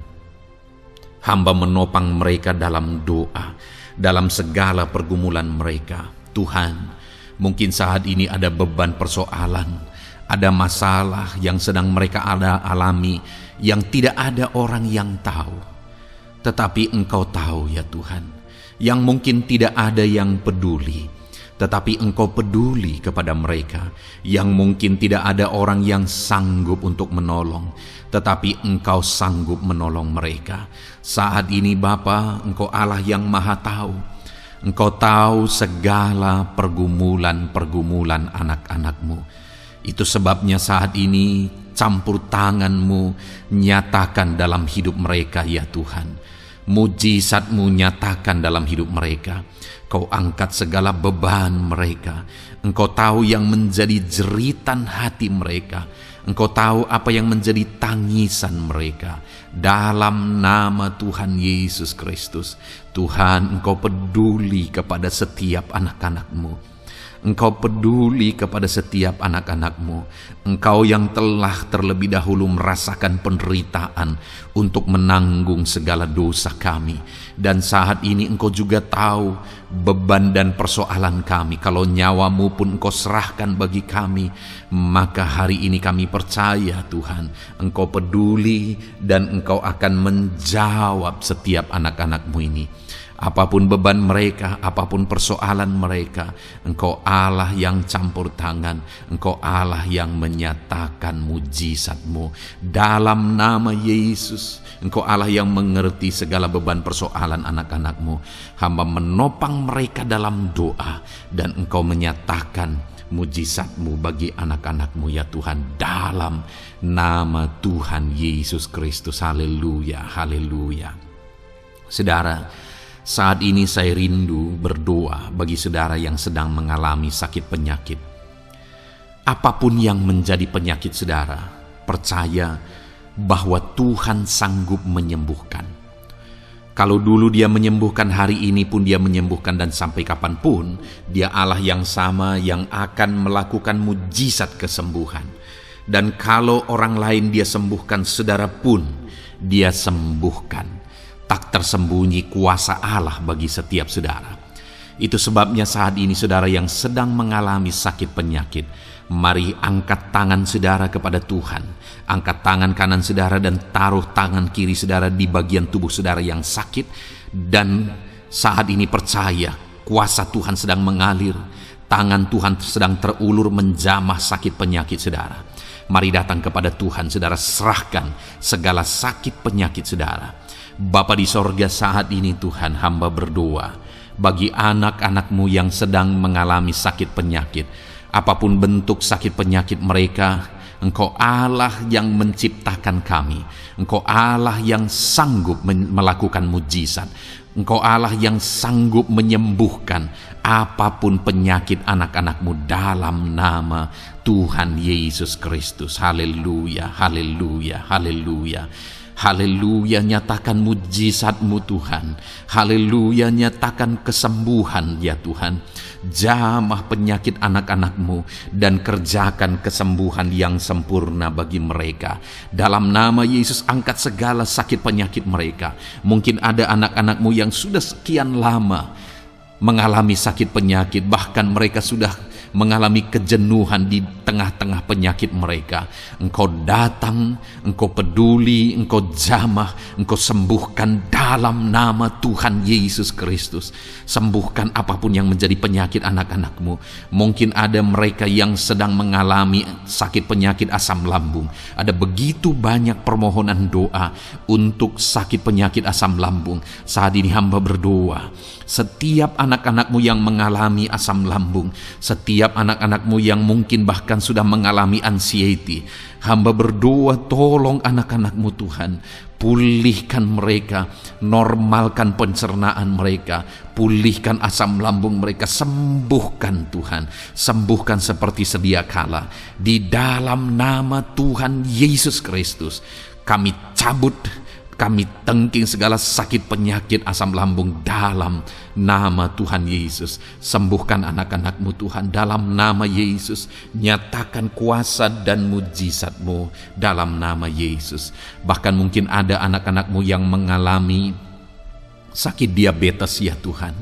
S1: Hamba menopang mereka dalam doa, dalam segala pergumulan mereka. Tuhan, mungkin saat ini ada beban persoalan, ada masalah yang sedang mereka alami, yang tidak ada orang yang tahu. Tetapi Engkau tahu ya Tuhan, yang mungkin tidak ada yang peduli, tetapi Engkau peduli kepada mereka. Yang mungkin tidak ada orang yang sanggup untuk menolong, tetapi Engkau sanggup menolong mereka. Saat ini Bapa, Engkau Allah yang Maha Tahu. Engkau tahu segala pergumulan-pergumulan anak-anak-Mu. Itu sebabnya saat ini campur tangan-Mu nyatakan dalam hidup mereka ya Tuhan. Mujizat-Mu nyatakan dalam hidup mereka. Kau angkat segala beban mereka. Engkau tahu yang menjadi jeritan hati mereka. Engkau tahu apa yang menjadi tangisan mereka. Dalam nama Tuhan Yesus Kristus, Tuhan, Engkau peduli kepada setiap anak-anak-Mu. Engkau peduli kepada setiap anak-anak-Mu. Engkau yang telah terlebih dahulu merasakan penderitaan untuk menanggung segala dosa kami. Dan saat ini Engkau juga tahu beban dan persoalan kami. Kalau nyawa-Mu pun Engkau serahkan bagi kami, maka hari ini kami percaya Tuhan, Engkau peduli dan Engkau akan menjawab setiap anak-anak-Mu ini. Apapun beban mereka, apapun persoalan mereka, Engkau Allah yang campur tangan, Engkau Allah yang menyatakan mujizat-Mu. Dalam nama Yesus, Engkau Allah yang mengerti segala beban persoalan anak-anak-Mu. Hamba menopang mereka dalam doa, dan Engkau menyatakan mujizat-Mu bagi anak-anak-Mu ya Tuhan. Dalam nama Tuhan Yesus Kristus. Haleluya, haleluya. Saudara, saat ini saya rindu berdoa bagi saudara yang sedang mengalami sakit penyakit. Apapun yang menjadi penyakit saudara, percaya bahwa Tuhan sanggup menyembuhkan. Kalau dulu Dia menyembuhkan, hari ini pun Dia menyembuhkan, dan sampai kapanpun Dia Allah yang sama yang akan melakukan mujizat kesembuhan. Dan kalau orang lain Dia sembuhkan, saudara pun Dia sembuhkan. Tak tersembunyi kuasa Allah bagi setiap saudara. Itu sebabnya saat ini saudara yang sedang mengalami sakit penyakit, mari angkat tangan saudara kepada Tuhan. Angkat tangan kanan saudara dan taruh tangan kiri saudara di bagian tubuh saudara yang sakit. Dan saat ini percaya kuasa Tuhan sedang mengalir. Tangan Tuhan sedang terulur menjamah sakit penyakit saudara. Mari datang kepada Tuhan saudara, serahkan segala sakit penyakit saudara. Bapa di sorga, saat ini Tuhan, hamba berdoa bagi anak-anak-Mu yang sedang mengalami sakit penyakit. Apapun bentuk sakit penyakit mereka, Engkau Allah yang menciptakan kami. Engkau Allah yang sanggup melakukan mujizat. Engkau Allah yang sanggup menyembuhkan apapun penyakit anak-anak-Mu dalam nama Tuhan Yesus Kristus. Haleluya, haleluya, haleluya. Haleluya, nyatakan mujizat-Mu Tuhan. Haleluya, nyatakan kesembuhan ya Tuhan. Jamah penyakit anak-anak-Mu dan kerjakan kesembuhan yang sempurna bagi mereka. Dalam nama Yesus, angkat segala sakit penyakit mereka. Mungkin ada anak-anak-Mu yang sudah sekian lama mengalami sakit penyakit, bahkan mereka sudah mengalami kejenuhan di tengah-tengah penyakit mereka. Engkau datang, Engkau peduli, Engkau jamah, Engkau sembuhkan dalam nama Tuhan Yesus Kristus. Sembuhkan apapun yang menjadi penyakit anak-anakmu. Mungkin ada mereka yang sedang mengalami sakit penyakit asam lambung. Ada begitu banyak permohonan doa untuk sakit penyakit asam lambung. Saat ini hamba berdoa, setiap anak-anakmu yang mengalami asam lambung, setiap anak-anakmu yang mungkin bahkan sudah mengalami anxiety, hamba berdoa, tolong anak-anakmu Tuhan, pulihkan mereka, normalkan pencernaan mereka, pulihkan asam lambung mereka, sembuhkan Tuhan, sembuhkan seperti sedia kala. Di dalam nama Tuhan Yesus Kristus, kami cabut, kami tengking segala sakit penyakit asam lambung dalam nama Tuhan Yesus. Sembuhkan anak-anakmu Tuhan dalam nama Yesus. Nyatakan kuasa dan mujizat-Mu dalam nama Yesus. Bahkan mungkin ada anak-anakmu yang mengalami sakit diabetes ya Tuhan,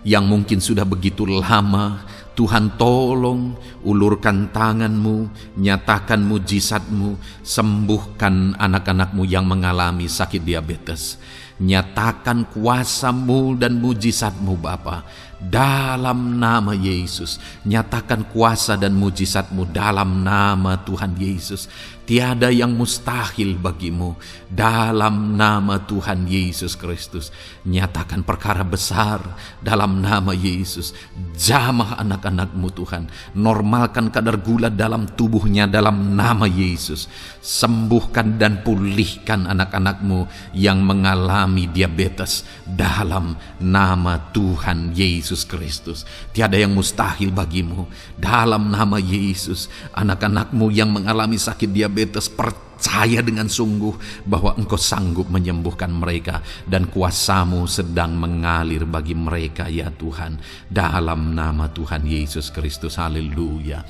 S1: yang mungkin sudah begitu lama. Tuhan tolong, ulurkan tangan-Mu, nyatakan mujizat-Mu, sembuhkan anak-anak-Mu yang mengalami sakit diabetes. Nyatakan kuasa-Mu dan mujizat-Mu Bapa, dalam nama Yesus. Nyatakan kuasa dan mujizat-Mu dalam nama Tuhan Yesus. Tiada yang mustahil bagimu, dalam nama Tuhan Yesus Kristus. Nyatakan perkara besar dalam nama Yesus. Jamah anak-anak-Mu Tuhan, normalkan kadar gula dalam tubuhnya dalam nama Yesus. Sembuhkan dan pulihkan anak-anak-Mu yang mengalami diabetes dalam nama Tuhan Yesus Kristus. Tiada yang mustahil bagimu, dalam nama Yesus. Anak-anak-Mu yang mengalami sakit diabetes, percaya dengan sungguh bahwa Engkau sanggup menyembuhkan mereka, dan kuasa-Mu sedang mengalir bagi mereka ya Tuhan, dalam nama Tuhan Yesus Kristus. Haleluya.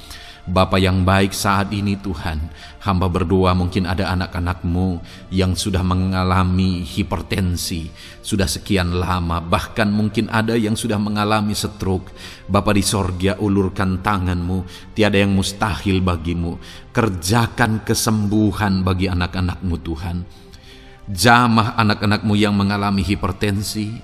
S1: Bapa yang baik, saat ini Tuhan, hamba berdoa, mungkin ada anak-anak-Mu yang sudah mengalami hipertensi sudah sekian lama, bahkan mungkin ada yang sudah mengalami stroke. Bapa di sorga, ulurkan tangan-Mu, tiada yang mustahil bagimu. Kerjakan kesembuhan bagi anak-anak-Mu Tuhan. Jamah anak-anak-Mu yang mengalami hipertensi,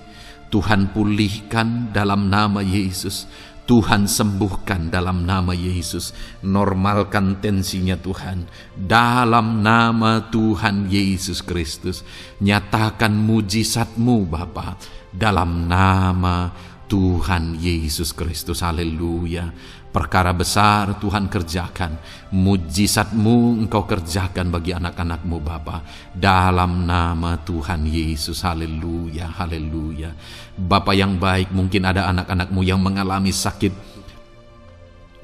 S1: Tuhan pulihkan dalam nama Yesus. Tuhan sembuhkan dalam nama Yesus. Normalkan tensinya Tuhan dalam nama Tuhan Yesus Kristus. Nyatakan mujizat-Mu Bapa dalam nama Tuhan Yesus Kristus. Haleluya. Perkara besar Tuhan kerjakan, mujizat-Mu Engkau kerjakan bagi anak-anak-Mu Bapa, dalam nama Tuhan Yesus. Haleluya, haleluya. Bapa yang baik, mungkin ada anak-anak-Mu yang mengalami sakit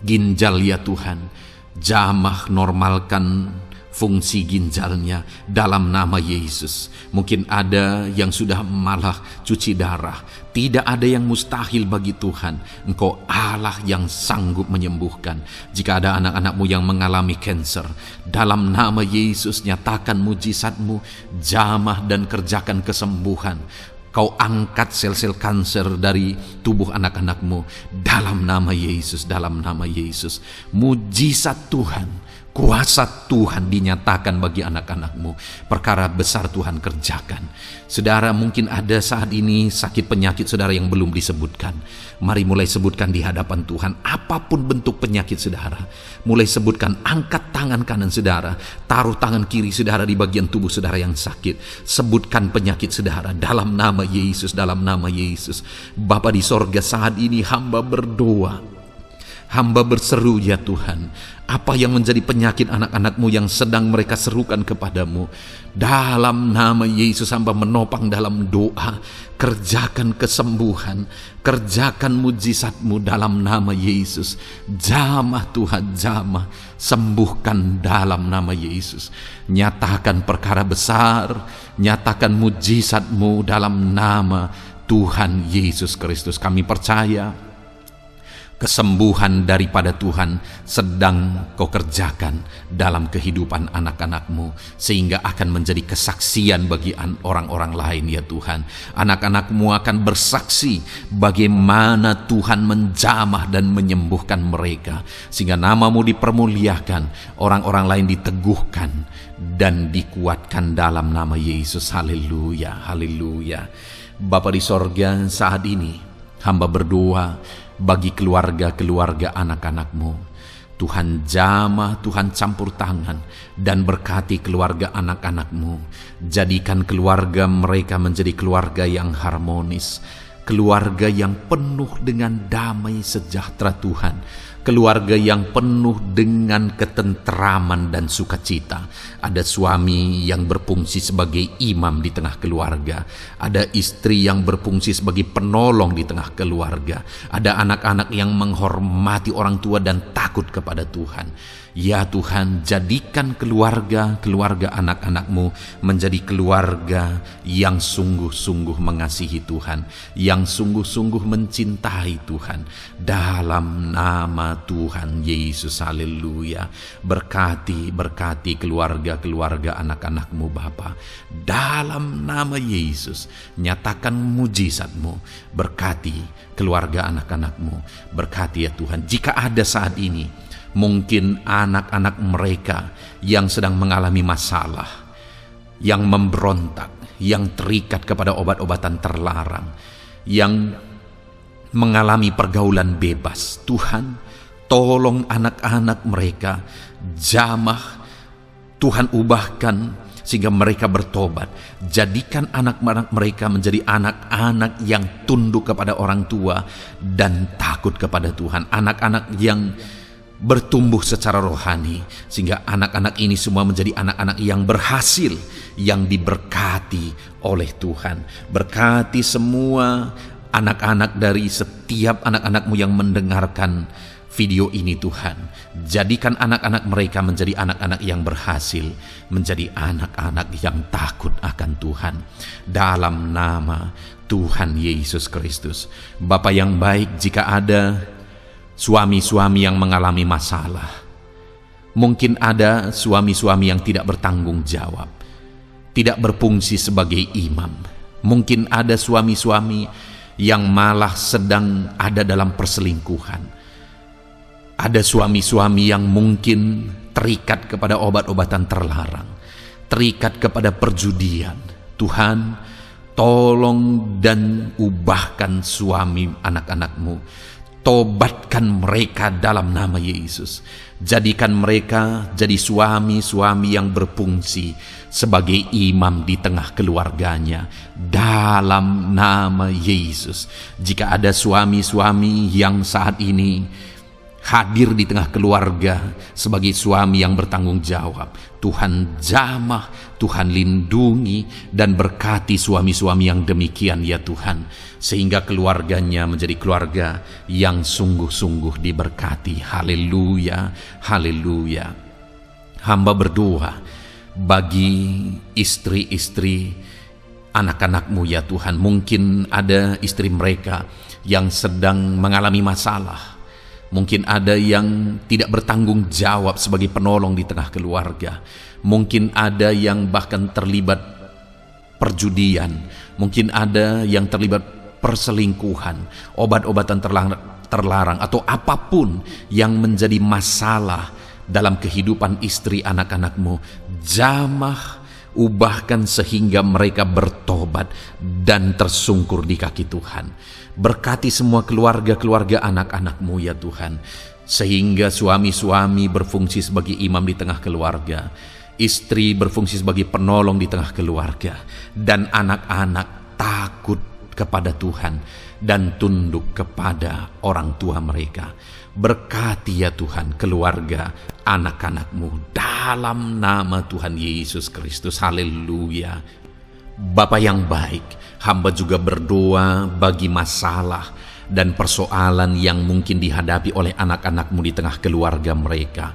S1: ginjal ya Tuhan. Jamah, normalkan fungsi ginjalnya dalam nama Yesus. Mungkin ada yang sudah malah cuci darah. Tidak ada yang mustahil bagi Tuhan. Engkau Allah yang sanggup menyembuhkan. Jika ada anak-anak-Mu yang mengalami kanker, dalam nama Yesus nyatakan mujizat-Mu, jamah dan kerjakan kesembuhan. Kau angkat sel-sel kanker dari tubuh anak-anak-Mu dalam nama Yesus, dalam nama Yesus. Mujizat Tuhan, kuasa Tuhan dinyatakan bagi anak-anak-Mu. Perkara besar Tuhan kerjakan. Saudara, mungkin ada saat ini sakit penyakit saudara yang belum disebutkan. Mari mulai sebutkan di hadapan Tuhan. Apapun bentuk penyakit saudara, mulai sebutkan. Angkat tangan kanan saudara, taruh tangan kiri saudara di bagian tubuh saudara yang sakit. Sebutkan penyakit saudara dalam nama Yesus, dalam nama Yesus. Bapa di sorga, saat ini hamba berdoa, hamba berseru ya Tuhan, apa yang menjadi penyakit anak-anak-Mu yang sedang mereka serukan kepadamu, dalam nama Yesus hamba menopang dalam doa. Kerjakan kesembuhan, kerjakan mujizat-Mu dalam nama Yesus. Jamah Tuhan, jamah, sembuhkan dalam nama Yesus. Nyatakan perkara besar, nyatakan mujizat-Mu dalam nama Tuhan Yesus Kristus. Kami percaya Kesembuhan daripada Tuhan sedang Kau kerjakan dalam kehidupan anak-anak-Mu, sehingga akan menjadi kesaksian bagi orang-orang lain ya Tuhan. Anak-anak-Mu akan bersaksi bagaimana Tuhan menjamah dan menyembuhkan mereka, sehingga nama-Mu dipermuliakan, orang-orang lain diteguhkan dan dikuatkan dalam nama Yesus. Haleluya, haleluya. Bapa di sorga, saat ini hamba berdoa bagi keluarga-keluarga anak-anak-Mu. Tuhan jamah, Tuhan campur tangan dan berkati keluarga anak-anak-Mu. Jadikan keluarga mereka menjadi keluarga yang harmonis, keluarga yang penuh dengan damai sejahtera Tuhan, keluarga yang penuh dengan ketenteraman dan sukacita. Ada suami yang berfungsi sebagai imam di tengah keluarga, ada istri yang berfungsi sebagai penolong di tengah keluarga, ada anak-anak yang menghormati orang tua dan takut kepada Tuhan. Ya Tuhan, jadikan keluarga anak-anak-Mu menjadi keluarga yang sungguh-sungguh mengasihi Tuhan, yang sungguh-sungguh mencintai Tuhan. Dalam nama Tuhan Yesus, haleluya. Berkati keluarga anak-anak-Mu Bapa. Dalam nama Yesus, nyatakan mujizat-Mu. Berkati keluarga anak-anak-Mu. Berkati ya Tuhan. Jika ada saat ini mungkin anak-anak mereka yang sedang mengalami masalah, yang memberontak, yang terikat kepada obat-obatan terlarang, yang mengalami pergaulan bebas, Tuhan, tolong anak-anak mereka, jamah, Tuhan ubahkan sehingga mereka bertobat. Jadikan anak-anak mereka menjadi anak-anak yang tunduk kepada orang tua dan takut kepada Tuhan. Anak-anak yang bertumbuh secara rohani, sehingga anak-anak ini semua menjadi anak-anak yang berhasil, yang diberkati oleh Tuhan. Berkati semua anak-anak dari setiap anak-anak-Mu yang mendengarkan video ini Tuhan. Jadikan anak-anak mereka menjadi anak-anak yang berhasil, menjadi anak-anak yang takut akan Tuhan. Dalam nama Tuhan Yesus Kristus. Bapa yang baik, jika ada suami-suami yang mengalami masalah, mungkin ada suami-suami yang tidak bertanggung jawab, tidak berfungsi sebagai imam, mungkin ada suami-suami yang malah sedang ada dalam perselingkuhan, ada suami-suami yang mungkin terikat kepada obat-obatan terlarang, terikat kepada perjudian. Tuhan, tolong dan ubahkan suami anak-anak-Mu. Tobatkan mereka dalam nama Yesus. Jadikan mereka jadi suami-suami yang berfungsi sebagai imam di tengah keluarganya. Dalam nama Yesus. Jika ada suami-suami yang saat ini hadir di tengah keluarga sebagai suami yang bertanggung jawab, Tuhan jamah, Tuhan lindungi dan berkati suami-suami yang demikian ya Tuhan, sehingga keluarganya menjadi keluarga yang sungguh-sungguh diberkati. Haleluya, haleluya. Hamba berdoa bagi istri-istri anak-anak-Mu ya Tuhan. Mungkin ada istri mereka yang sedang mengalami masalah, mungkin ada yang tidak bertanggung jawab sebagai penolong di tengah keluarga. Mungkin ada yang bahkan terlibat perjudian. Mungkin ada yang terlibat perselingkuhan, obat-obatan terlarang, atau apapun yang menjadi masalah dalam kehidupan istri anak-anak-Mu. Jamah, ubahkan sehingga mereka bertobat dan tersungkur di kaki Tuhan. Berkati semua keluarga-keluarga anak-anak-Mu ya Tuhan, sehingga suami-suami berfungsi sebagai imam di tengah keluarga, istri berfungsi sebagai penolong di tengah keluarga, dan anak-anak takut kepada Tuhan dan tunduk kepada orang tua mereka. Berkati ya Tuhan keluarga anak-anak-Mu dalam nama Tuhan Yesus Kristus. Haleluya. Bapa yang baik, hamba juga berdoa bagi masalah dan persoalan yang mungkin dihadapi oleh anak-anak-Mu di tengah keluarga mereka.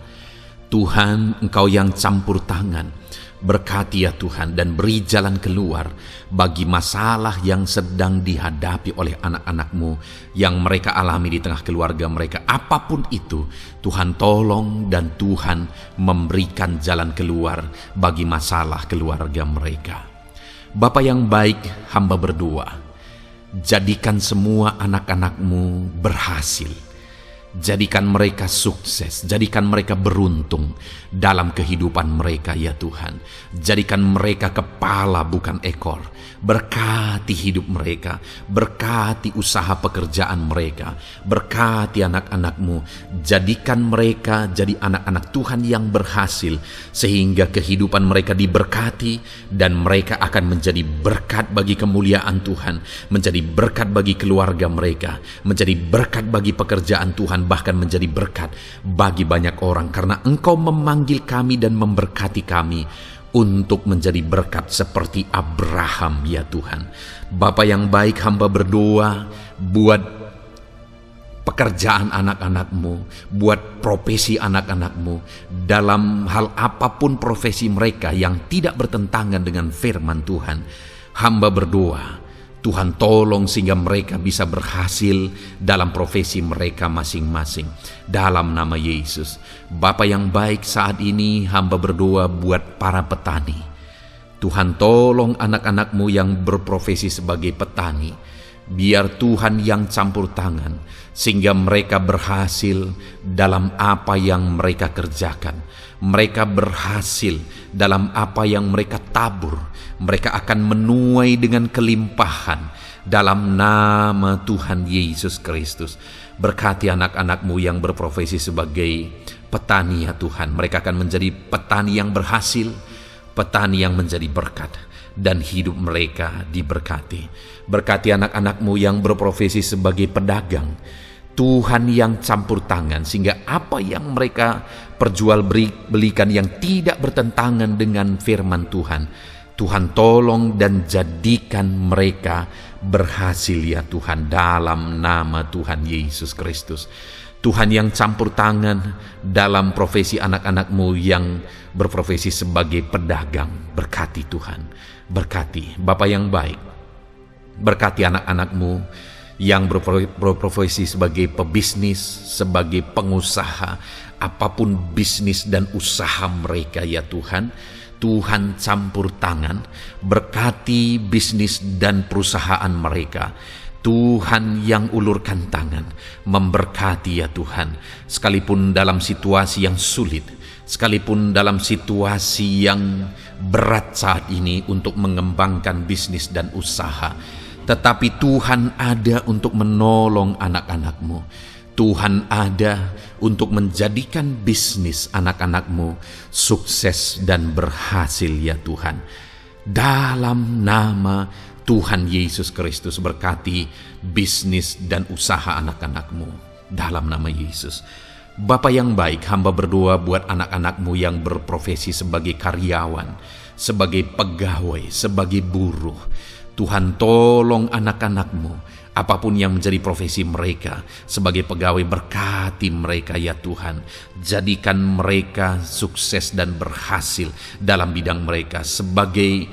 S1: Tuhan, Engkau yang campur tangan, Berkati ya Tuhan, dan beri jalan keluar bagi masalah yang sedang dihadapi oleh anak-anak-Mu yang mereka alami di tengah keluarga mereka. Apapun itu, Tuhan tolong dan Tuhan memberikan jalan keluar bagi masalah keluarga mereka. Bapa yang baik, hamba berdoa, jadikan semua anak-anak-Mu berhasil. Jadikan mereka sukses, jadikan mereka beruntung dalam kehidupan mereka ya Tuhan. Jadikan mereka kepala bukan ekor. Berkati hidup mereka, berkati usaha pekerjaan mereka, berkati anak-anak-Mu. Jadikan mereka jadi anak-anak Tuhan yang berhasil, sehingga kehidupan mereka diberkati dan mereka akan menjadi berkat bagi kemuliaan Tuhan, menjadi berkat bagi keluarga mereka, menjadi berkat bagi pekerjaan Tuhan, bahkan menjadi berkat bagi banyak orang, karena Engkau memanggil kami dan memberkati kami untuk menjadi berkat seperti Abraham ya Tuhan. Bapa yang baik, hamba berdoa buat pekerjaan anak-anak-Mu, buat profesi anak-anak-Mu, dalam hal apapun profesi mereka yang tidak bertentangan dengan firman Tuhan. Hamba berdoa Tuhan tolong sehingga mereka bisa berhasil dalam profesi mereka masing-masing. Dalam nama Yesus. Bapa yang baik, saat ini hamba berdoa buat para petani. Tuhan tolong anak-anak-Mu yang berprofesi sebagai petani. Biar Tuhan yang campur tangan sehingga mereka berhasil dalam apa yang mereka kerjakan. Mereka berhasil dalam apa yang mereka tabur. Mereka akan menuai dengan kelimpahan dalam nama Tuhan Yesus Kristus. Berkati anak-anak-Mu yang berprofesi sebagai petani ya Tuhan. Mereka akan menjadi petani yang berhasil, petani yang menjadi berkat, dan hidup mereka diberkati. Berkati anak-anak-Mu yang berprofesi sebagai pedagang. Tuhan yang campur tangan sehingga apa yang mereka perjualbelikan yang tidak bertentangan dengan firman Tuhan, Tuhan tolong dan jadikan mereka berhasil ya Tuhan, dalam nama Tuhan Yesus Kristus. Tuhan yang campur tangan dalam profesi anak-anak-Mu yang berprofesi sebagai pedagang. Berkati Tuhan, berkati Bapa yang baik. Berkati anak-anak-Mu yang berprofesi sebagai pebisnis, sebagai pengusaha, apapun bisnis dan usaha mereka ya Tuhan. Tuhan campur tangan, berkati bisnis dan perusahaan mereka. Tuhan yang ulurkan tangan, memberkati ya Tuhan. Sekalipun dalam situasi yang sulit, sekalipun dalam situasi yang berat saat ini untuk mengembangkan bisnis dan usaha, tetapi Tuhan ada untuk menolong anak-anak-Mu. Tuhan ada untuk menjadikan bisnis anak-anak-Mu sukses dan berhasil ya Tuhan. Dalam nama Tuhan Yesus Kristus, berkati bisnis dan usaha anak-anak-Mu. Dalam nama Yesus. Bapa yang baik, hamba berdoa buat anak-anak-Mu yang berprofesi sebagai karyawan, sebagai pegawai, sebagai buruh. Tuhan tolong anak-anak-Mu, apapun yang menjadi profesi mereka, sebagai pegawai berkati mereka ya Tuhan. Jadikan mereka sukses dan berhasil dalam bidang mereka. Sebagai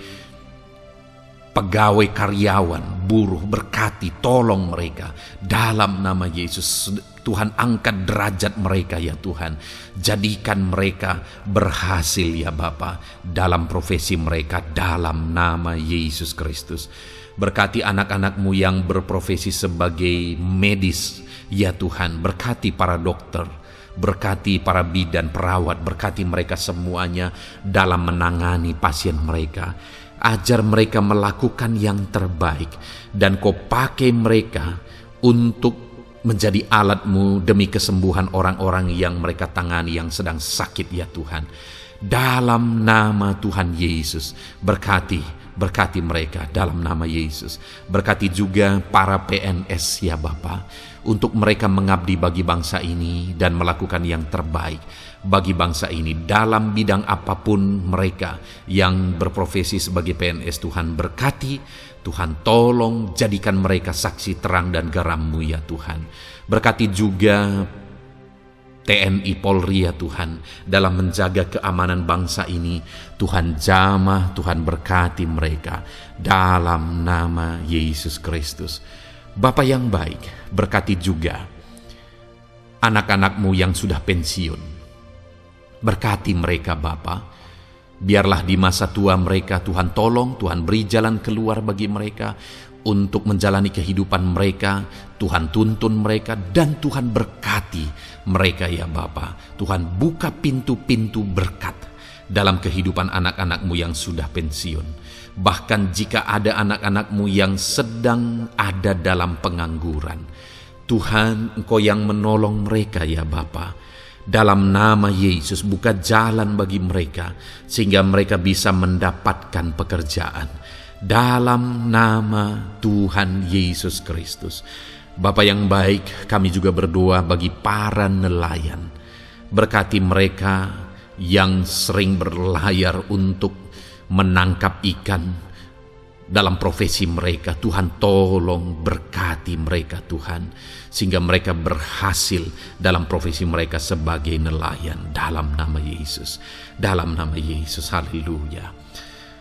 S1: pegawai karyawan, buruh, berkati, tolong mereka. Dalam nama Yesus, Tuhan angkat derajat mereka ya Tuhan. Jadikan mereka berhasil ya Bapa dalam profesi mereka, dalam nama Yesus Kristus. Berkati anak-anak-Mu yang berprofesi sebagai medis ya Tuhan. Berkati para dokter, berkati para bidan, perawat, berkati mereka semuanya dalam menangani pasien mereka. Ajar mereka melakukan yang terbaik, dan Kau pakai mereka untuk menjadi alat-Mu demi kesembuhan orang-orang yang mereka tangani yang sedang sakit ya Tuhan. Dalam nama Tuhan Yesus, berkati mereka dalam nama Yesus. Berkati juga para PNS ya Bapa, untuk mereka mengabdi bagi bangsa ini dan melakukan yang terbaik bagi bangsa ini dalam bidang apapun mereka yang berprofesi sebagai PNS. Tuhan berkati, Tuhan tolong jadikan mereka saksi terang dan garam-Mu ya Tuhan. Berkati juga TNI Polri ya Tuhan, dalam menjaga keamanan bangsa ini. Tuhan jamah, Tuhan berkati mereka dalam nama Yesus Kristus. Bapa yang baik, berkati juga anak-anak-Mu yang sudah pensiun. Berkati mereka Bapa. Biarlah di masa tua mereka Tuhan tolong, Tuhan beri jalan keluar bagi mereka untuk menjalani kehidupan mereka. Tuhan tuntun mereka dan Tuhan berkati mereka ya Bapa. Tuhan buka pintu-pintu berkat dalam kehidupan anak-anak-Mu yang sudah pensiun. Bahkan jika ada anak-anak-Mu yang sedang ada dalam pengangguran, Tuhan Engkau yang menolong mereka ya Bapa. Dalam nama Yesus buka jalan bagi mereka sehingga mereka bisa mendapatkan pekerjaan. Dalam nama Tuhan Yesus Kristus. Bapa yang baik, kami juga berdoa bagi para nelayan. Berkati mereka yang sering berlayar untuk menangkap ikan dalam profesi mereka. Tuhan tolong berkati mereka Tuhan, sehingga mereka berhasil dalam profesi mereka sebagai nelayan. Dalam nama Yesus, dalam nama Yesus, haleluya.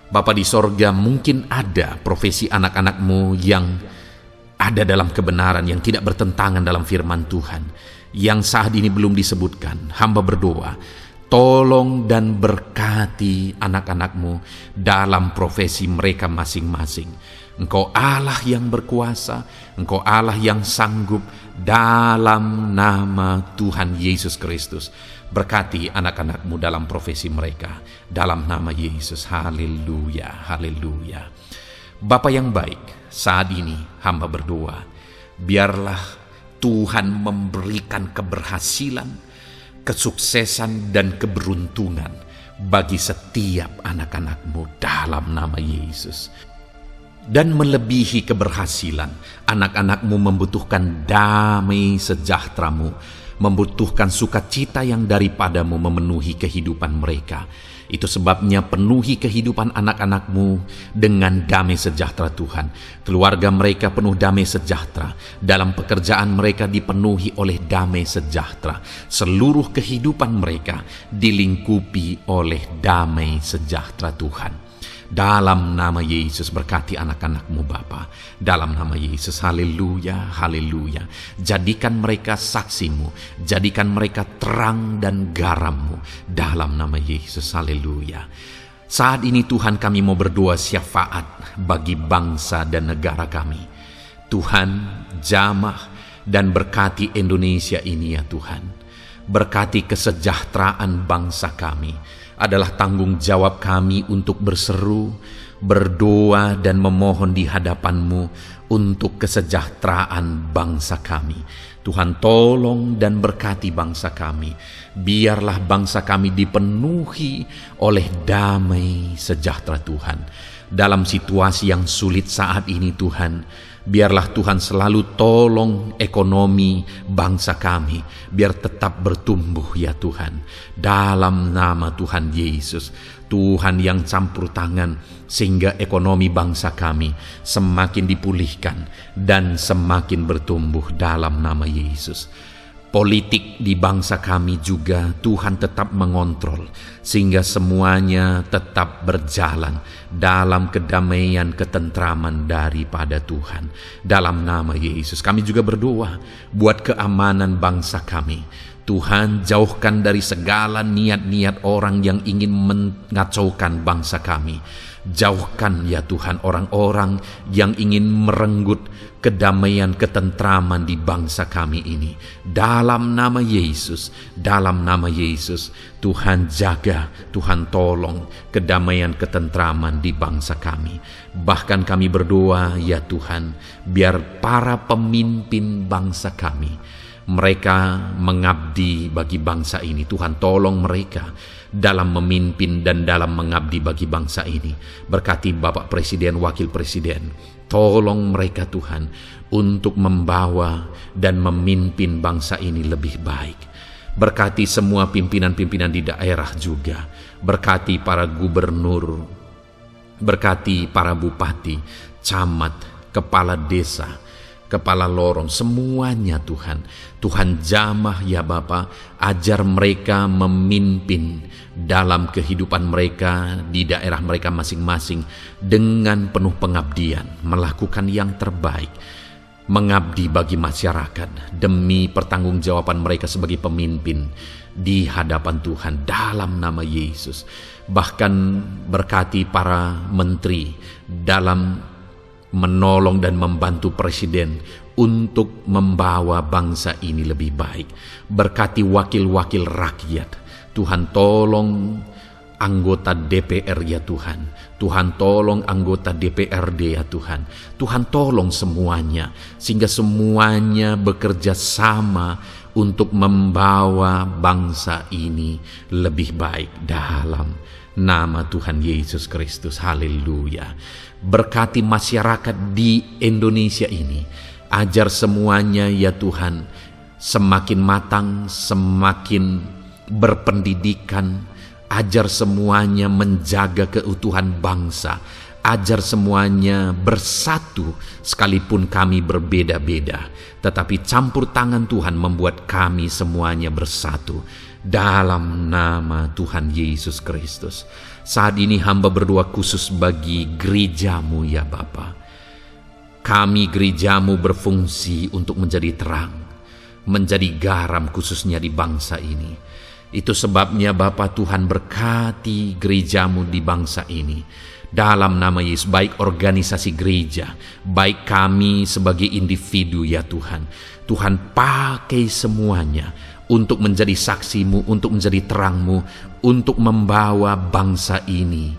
S1: Bapa di sorga, mungkin ada profesi anak-anak-Mu yang ada dalam kebenaran, yang tidak bertentangan dalam firman Tuhan, yang saat ini belum disebutkan. Hamba berdoa, tolong dan berkati anak-anak-Mu dalam profesi mereka masing-masing. Engkau Allah yang berkuasa, Engkau Allah yang sanggup. Dalam nama Tuhan Yesus Kristus, berkati anak-anak-Mu dalam profesi mereka. Dalam nama Yesus, haleluya, haleluya. Bapa yang baik, saat ini hamba berdoa, biarlah Tuhan memberikan keberhasilan, kesuksesan dan keberuntungan bagi setiap anak-anak-Mu dalam nama Yesus. Dan melebihi keberhasilan, anak-anak-Mu membutuhkan damai sejahtera-Mu, membutuhkan sukacita yang daripada-Mu memenuhi kehidupan mereka. Itu sebabnya penuhi kehidupan anak-anak-Mu dengan damai sejahtera Tuhan. Keluarga mereka penuh damai sejahtera. Dalam pekerjaan mereka dipenuhi oleh damai sejahtera. Seluruh kehidupan mereka dilingkupi oleh damai sejahtera Tuhan. Dalam nama Yesus, berkati anak-anak-Mu Bapa. Dalam nama Yesus, haleluya, haleluya. Jadikan mereka saksi-Mu, jadikan mereka terang dan garam-Mu. Dalam nama Yesus, haleluya. Saat ini Tuhan, kami mau berdoa syafaat bagi bangsa dan negara kami. Tuhan, jamah dan berkati Indonesia ini ya Tuhan. Berkati kesejahteraan bangsa kami. Adalah tanggung jawab kami untuk berseru, berdoa dan memohon di hadapan-Mu untuk kesejahteraan bangsa kami. Tuhan tolong dan berkati bangsa kami. Biarlah bangsa kami dipenuhi oleh damai sejahtera Tuhan. Dalam situasi yang sulit saat ini Tuhan, biarlah Tuhan selalu tolong ekonomi bangsa kami, biar tetap bertumbuh ya Tuhan. Dalam nama Tuhan Yesus, Tuhan yang campur tangan, sehingga ekonomi bangsa kami semakin dipulihkan dan semakin bertumbuh dalam nama Yesus. Politik di bangsa kami juga Tuhan tetap mengontrol, sehingga semuanya tetap berjalan dalam kedamaian, ketentraman daripada Tuhan. Dalam nama Yesus kami juga berdoa buat keamanan bangsa kami. Tuhan, jauhkan dari segala niat-niat orang yang ingin mengacaukan bangsa kami. Jauhkan ya Tuhan orang-orang yang ingin merenggut kedamaian, ketentraman di bangsa kami ini. Dalam nama Yesus, dalam nama Yesus, Tuhan jaga, Tuhan tolong kedamaian, ketentraman di bangsa kami. Bahkan kami berdoa ya Tuhan, biar para pemimpin bangsa kami, mereka mengabdi bagi bangsa ini. Tuhan tolong mereka dalam memimpin dan dalam mengabdi bagi bangsa ini. Berkati Bapak Presiden, Wakil Presiden. Tolong mereka Tuhan untuk membawa dan memimpin bangsa ini lebih baik. Berkati semua pimpinan-pimpinan di daerah juga. Berkati para gubernur. Berkati para bupati, camat, kepala desa, kepala lorong, semuanya Tuhan. Tuhan jamah ya Bapa, ajar mereka memimpin dalam kehidupan mereka di daerah mereka masing-masing dengan penuh pengabdian, melakukan yang terbaik, mengabdi bagi masyarakat demi pertanggungjawaban mereka sebagai pemimpin di hadapan Tuhan dalam nama Yesus. Bahkan berkati para menteri dalam menolong dan membantu presiden untuk membawa bangsa ini lebih baik. Berkati wakil-wakil rakyat. Tuhan tolong anggota DPR ya Tuhan. Tuhan tolong anggota DPRD ya Tuhan. Tuhan tolong semuanya, sehingga semuanya bekerja sama untuk membawa bangsa ini lebih baik dalam nama Tuhan Yesus Kristus. Haleluya. Berkati masyarakat di Indonesia ini. Ajar semuanya ya Tuhan semakin matang, semakin berpendidikan. Ajar semuanya menjaga keutuhan bangsa. Ajar semuanya bersatu sekalipun kami berbeda-beda. Tetapi campur tangan Tuhan membuat kami semuanya bersatu. Dalam nama Tuhan Yesus Kristus. Saat ini hamba berdoa khusus bagi gerejamu ya Bapa. Kami gerejamu berfungsi untuk menjadi terang, menjadi garam khususnya di bangsa ini. Itu sebabnya Bapa Tuhan berkati gerejamu di bangsa ini. Dalam nama Yesus, baik organisasi gereja, baik kami sebagai individu ya Tuhan. Tuhan pakai semuanya untuk menjadi saksimu, untuk menjadi terangmu, untuk membawa bangsa ini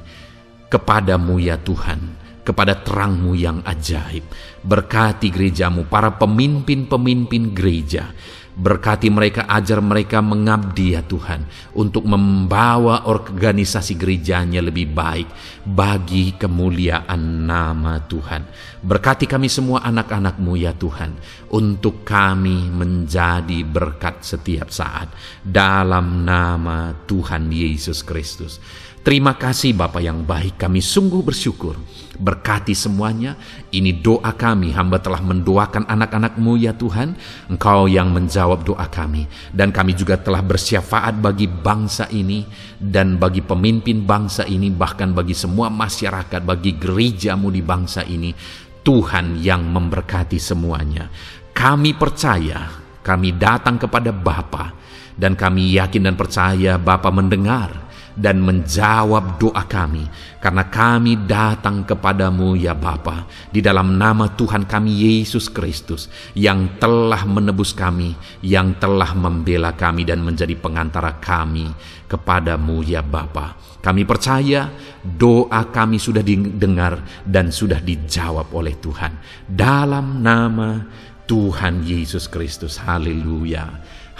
S1: kepadamu ya Tuhan, kepada terangmu yang ajaib. Berkati gerejamu, para pemimpin-pemimpin gereja. Berkati mereka, ajar mereka mengabdi ya Tuhan, untuk membawa organisasi gerejanya lebih baik bagi kemuliaan nama Tuhan. Berkati kami semua anak-anak-Mu ya Tuhan, untuk kami menjadi berkat setiap saat dalam nama Tuhan Yesus Kristus. Terima kasih Bapa yang baik, kami sungguh bersyukur. Berkati semuanya, ini doa kami, hamba telah mendoakan anak-anak-Mu ya Tuhan, Engkau yang menjawab doa kami. Dan kami juga telah bersyafaat bagi bangsa ini, dan bagi pemimpin bangsa ini, bahkan bagi semua masyarakat, bagi gereja-Mu di bangsa ini. Tuhan yang memberkati semuanya. Kami percaya, kami datang kepada Bapa, dan kami yakin dan percaya Bapa mendengar dan menjawab doa kami, karena kami datang kepadamu ya Bapa, di dalam nama Tuhan kami Yesus Kristus, yang telah menebus kami, yang telah membela kami dan menjadi pengantara kami kepadamu ya Bapa. Kami percaya doa kami sudah didengar dan sudah dijawab oleh Tuhan, dalam nama Tuhan Yesus Kristus. Haleluya,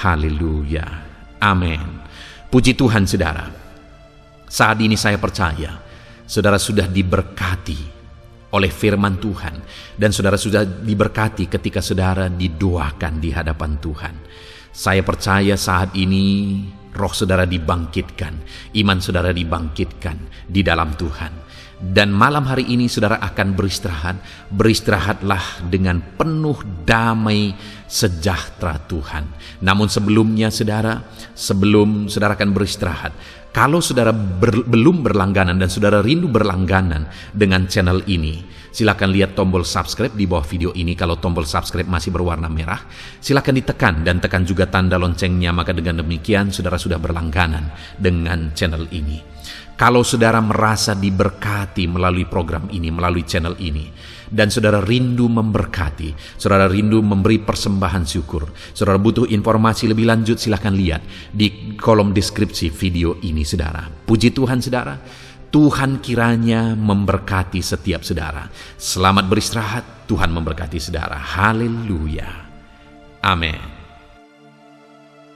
S1: haleluya, amin. Puji Tuhan saudara. Saat ini saya percaya saudara sudah diberkati oleh firman Tuhan, dan saudara sudah diberkati ketika saudara didoakan di hadapan Tuhan. Saya percaya saat ini roh saudara dibangkitkan, iman saudara dibangkitkan di dalam Tuhan. Dan malam hari ini saudara akan beristirahat. Beristirahatlah dengan penuh damai sejahtera Tuhan. Namun sebelumnya saudara, sebelum saudara akan beristirahat, kalau saudara belum berlangganan dan saudara rindu berlangganan dengan channel ini, silakan lihat tombol subscribe di bawah video ini. Kalau tombol subscribe masih berwarna merah, silakan ditekan dan tekan juga tanda loncengnya. Maka dengan demikian saudara sudah berlangganan dengan channel ini. Kalau saudara merasa diberkati melalui program ini, melalui channel ini, dan saudara rindu memberkati, saudara rindu memberi persembahan syukur, saudara butuh informasi lebih lanjut, silakan lihat di kolom deskripsi video ini saudara. Puji Tuhan saudara, Tuhan kiranya memberkati setiap saudara. Selamat beristirahat, Tuhan memberkati saudara. Haleluya, amin.